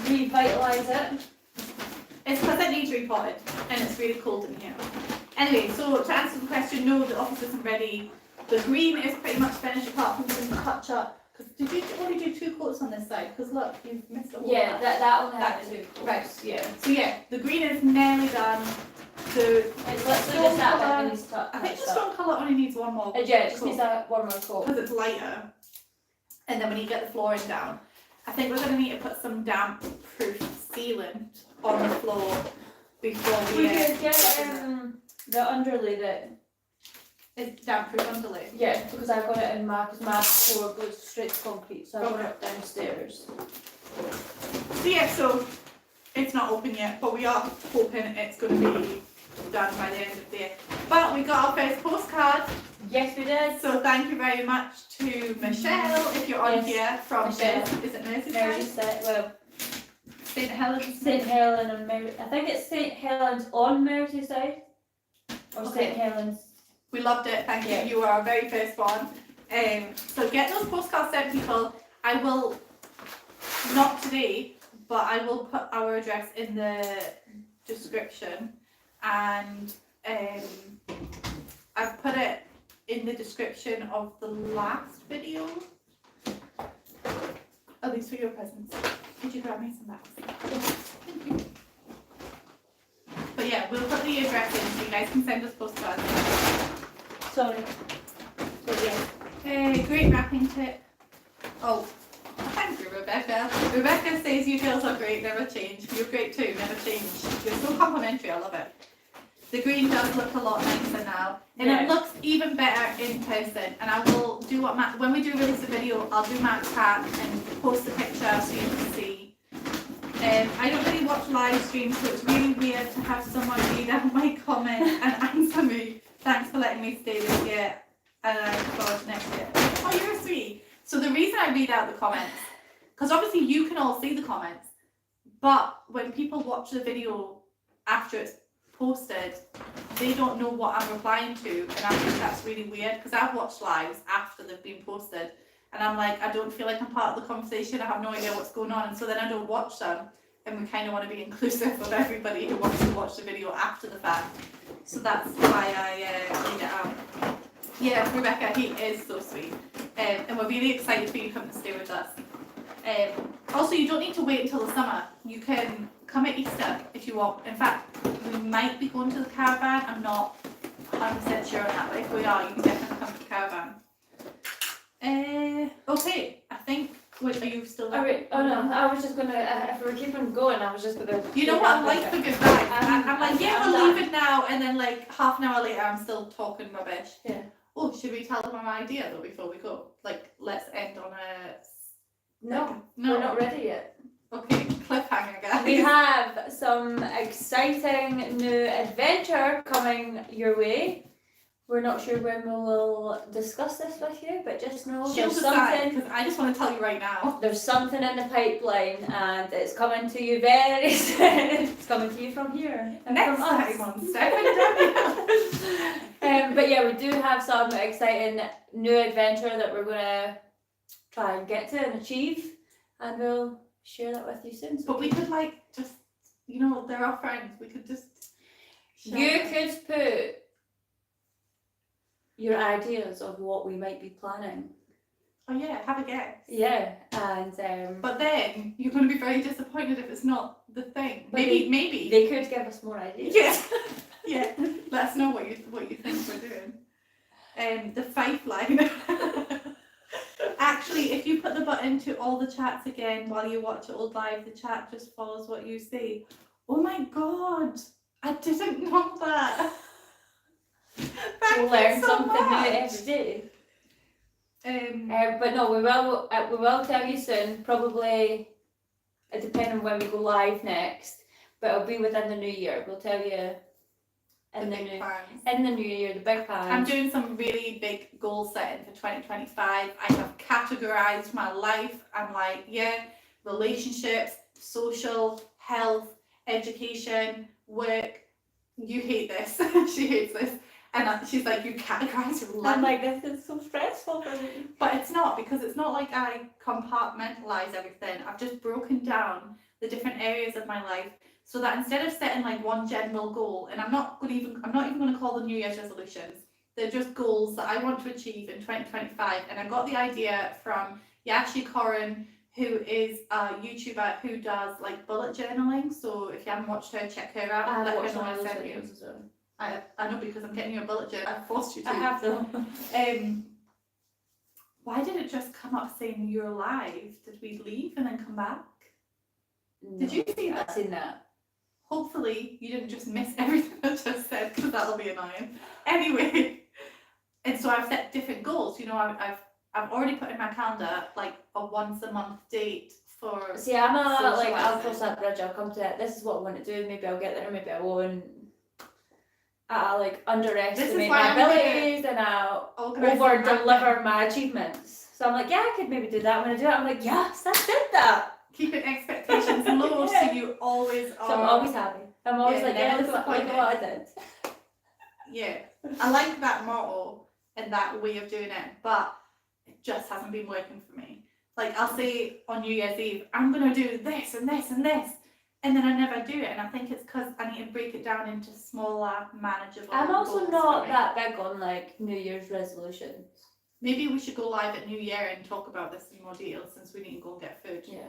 revitalise it. It's because it needs repotted and it's really cold in here. Anyway, so to answer the question, no, the office isn't ready. The green is pretty much finished apart from some touch up. Because did you only do 2 coats on this side? Because look, you've missed a whole Yeah, lot. that only That had is 2 coats. Right, yeah. So yeah, the green is nearly done. The It's literally Stone just that colour- bit needs to I think the touch up. stone colour only needs one more Yeah, it just coat. needs that one more coat. Because it's lighter. And then when you get the flooring down, I think we're going to need to put some damp proof sealant on the floor before We we could get the underlay that It's damp-proof underlay. Yeah, because I got it in because my floor goes straight to concrete, so I got it downstairs. So yeah, so it's not open yet, but we are hoping it's going to be done by the end of the year. But we got our first postcard, Yes, we did. so thank you very much to Michelle, if you're on Yes, here from Michelle. is it Merseyside? Merseyside, well, St Helens. St Helen and I think it's St Helens on Merseyside, or Okay. St Helens. We loved it, thank you. Yeah. You were our very first one. So get those postcards sent, people. I will, not today, but I will put our address in the description, and I've put it in the description of the last video. At least for your presents. Could you grab me some bags? Thank you. But yeah, we'll put the address in so you guys can send us postcards. Sorry. So yeah. Hey, great wrapping tip. Oh, thank you, Rebecca. Rebecca says you girls are great, never change. You're great too, never change. You're so complimentary, I love it. The green does look a lot nicer now, and Yeah. it looks even better in person. And I will do what Matt, when we do release a video, I'll do Matt's hat and post the picture so you can see. I don't really watch live streams, so it's really weird to have someone read out my comment and answer me. Thanks for letting me stay this year, and I look forward to next year. Oh, you're sweet. So the reason I read out the comments, because obviously you can all see the comments, but when people watch the video after it's posted, they don't know what I'm replying to, and I think that's really weird, because I've watched lives after they've been posted, and I'm like, I don't feel like I'm part of the conversation, I have no idea what's going on, and so then I don't watch them, and we kind of want to be inclusive of everybody who wants to watch the video after the fact. So that's why I read it out. Yeah, Rebecca, he is so sweet. And we're really excited for you to come and stay with us. Also, you don't need to wait until the summer. You can come at Easter if you want. In fact, we might be going to the caravan. I'm not 100% sure on that, but if we are, you can definitely come to the caravan. Okay, I think, wait, are you still there? Alright, oh no, I was just gonna, if we keep on going, I was just gonna... You know what I'm like for goodbye? I'm like, yeah, I'm we're done. leaving now, and then like half an hour later I'm still talking rubbish. Yeah. Oh, should we tell them our idea though before we go? Like, let's end on a... No, No. we're not ready yet. Okay, cliffhanger, guys. We have some exciting new adventure coming your way. We're not sure when we will discuss this with you, but just know She'll there's decide, something. because I just want to tell you right now. There's something in the pipeline, and it's coming to you very soon. It's coming to you from here and Next from us. time on Stephen But yeah, we do have some exciting new adventure that we're gonna try and get to and achieve, and we'll share that with you soon. So But we could like just, you know, they're our friends. We could just... share you them. could put your ideas of what we might be planning. Oh yeah, have a guess. Yeah, and But then you're going to be very disappointed if it's not the thing. But Maybe. they could give us more ideas. Yeah. Yeah. Let us know what you think we're doing. The Fife line. Actually, if you put the button to all the chats again while you watch it all live, the chat just follows what you say. Oh my god, I didn't know that. Thank Learn you so something new much. every day. Um, But no, we will tell you soon. Probably, depending on when we go live next, but it'll be within the new year. We'll tell you in the big new plans. the big plans. I'm doing some really big goal setting for 2025. I have categorized my life. I'm like, yeah, relationships, social, health, education, work. You hate this. She hates this. And she's like, you categorize your life. I'm like, this is so stressful for me. But it's not, because it's not like I compartmentalize everything. I've just broken down the different areas of my life so that instead of setting like one general goal, and I'm not even going to call them New Year's resolutions, they're just goals that I want to achieve in 2025. And I got the idea from Yashi Corin, who is a YouTuber who does like bullet journaling. So if you haven't watched her, check her out. I Let watched her know one I of those sent you. videos as well. I know, because I'm getting you a bullet journal. I forced you to. I have them. Why did it just come up saying you're live? Did we leave and then come back? Did you see that? I've seen that. Hopefully you didn't just miss everything I just said, because that'll be annoying. Anyway, and so I've set different goals. You know, I've already put in my calendar like a once a month date for. See, I'm a like I'll socialising. cross that bridge. I'll come to it. This is what I want to do. Maybe I'll get there. Maybe I won't. I'll like underestimate why my I'm gonna abilities and I'll Organise over something. deliver my achievements. So I'm like, yeah, I could maybe do that. When I do it, I'm like, yes, I did that. Keeping expectations low, so you always are. So I'm always happy. I'm always Yeah, like, yeah, never look at what I did. Yeah, I like that motto and that way of doing it, but it just hasn't been working for me. Like I'll say on New Year's Eve, I'm gonna do this and this and this, and then I never do it, and I think it's because I need to break it down into smaller, manageable. I'm also goals not for me. that big on like New Year's resolutions. Maybe we should go live at New Year and talk about this in more detail, since we need to go and get food. Yeah.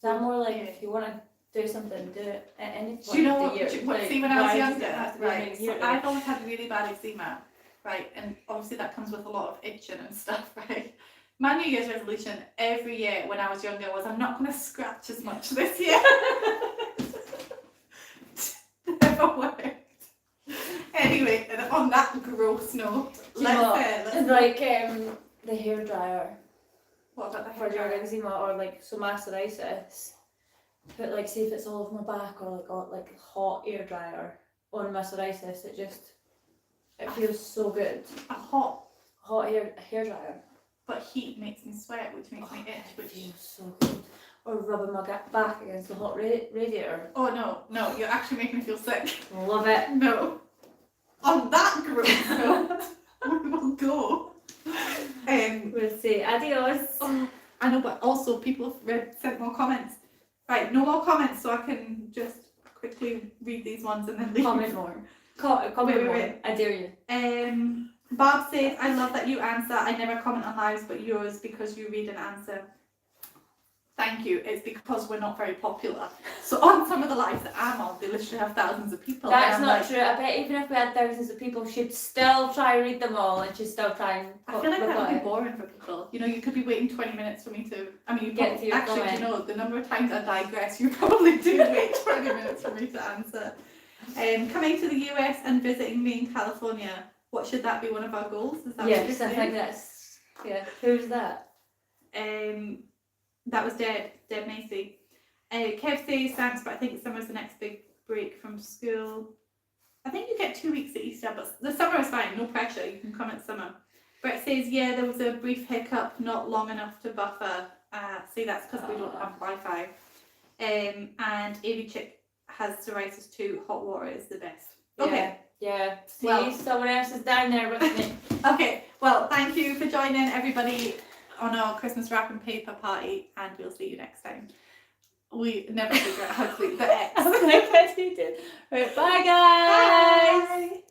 So I'm more like, Yeah. if you want to do something, do it at any point Do you know of what? the year. See, when I was why does it younger, have to be right? New So Year? I've always had really bad eczema, right? And obviously that comes with a lot of itching and stuff, right? My New Year's resolution every year when I was younger was I'm not going to scratch as much this year. Never worked. Anyway, and on that gross note, Do you know what? let's It's like the hair dryer what about the for hair your dryer? eczema or like psoriasis. Put like, see if it's all over my back or like got like hot air dryer on my psoriasis. It feels so good. A hot Hot hair dryer. but heat makes me sweat, which makes me itch. It Which feels so good. Or rubbing my back against the hot radiator. oh no, you're actually making me feel sick. Love it. No. On that gross note, we will go. We'll see. Adios. Oh, I know, but also people have sent more comments. Right, no more comments, so I can just quickly read these ones and then leave. Comment more. Comment more. Wait. I dare you. Barb says, I love that you answer. I never comment on lives but yours because you read and answer. Thank you. It's because we're not very popular. So on some of the lives that I'm on, they literally have thousands of people. That's and I'm not like, true. I bet even if we had thousands of people, she'd still try and read them all and she'd still try and I feel like that would reply. be boring for people. You know, you could be waiting 20 minutes for me to. I mean, you Get probably, to your actually, do comment. you know, the number of times I digress, you probably do wait 20 minutes for me to answer. Coming to the US and visiting me in California. What should that be one of our goals? Is that what Yes, you're I saying? think that's. Yeah. Who's that? That was Deb Macy. Kev says thanks, but I think summer's the next big break from school. I think you get 2 weeks at Easter, but the summer is fine, no pressure, you can come at summer. Brett says, yeah, there was a brief hiccup, not long enough to buffer. See, that's because we don't have Wi-Fi. And Avy Chick has psoriasis too, hot water is the best. Okay. Yeah. See, Well- someone else is down there with me. Okay, well, thank you for joining everybody on our Christmas wrapping paper party, and we'll see you next time. We never figure out how to leave the X. I'm like, I did. Right, bye guys. Bye.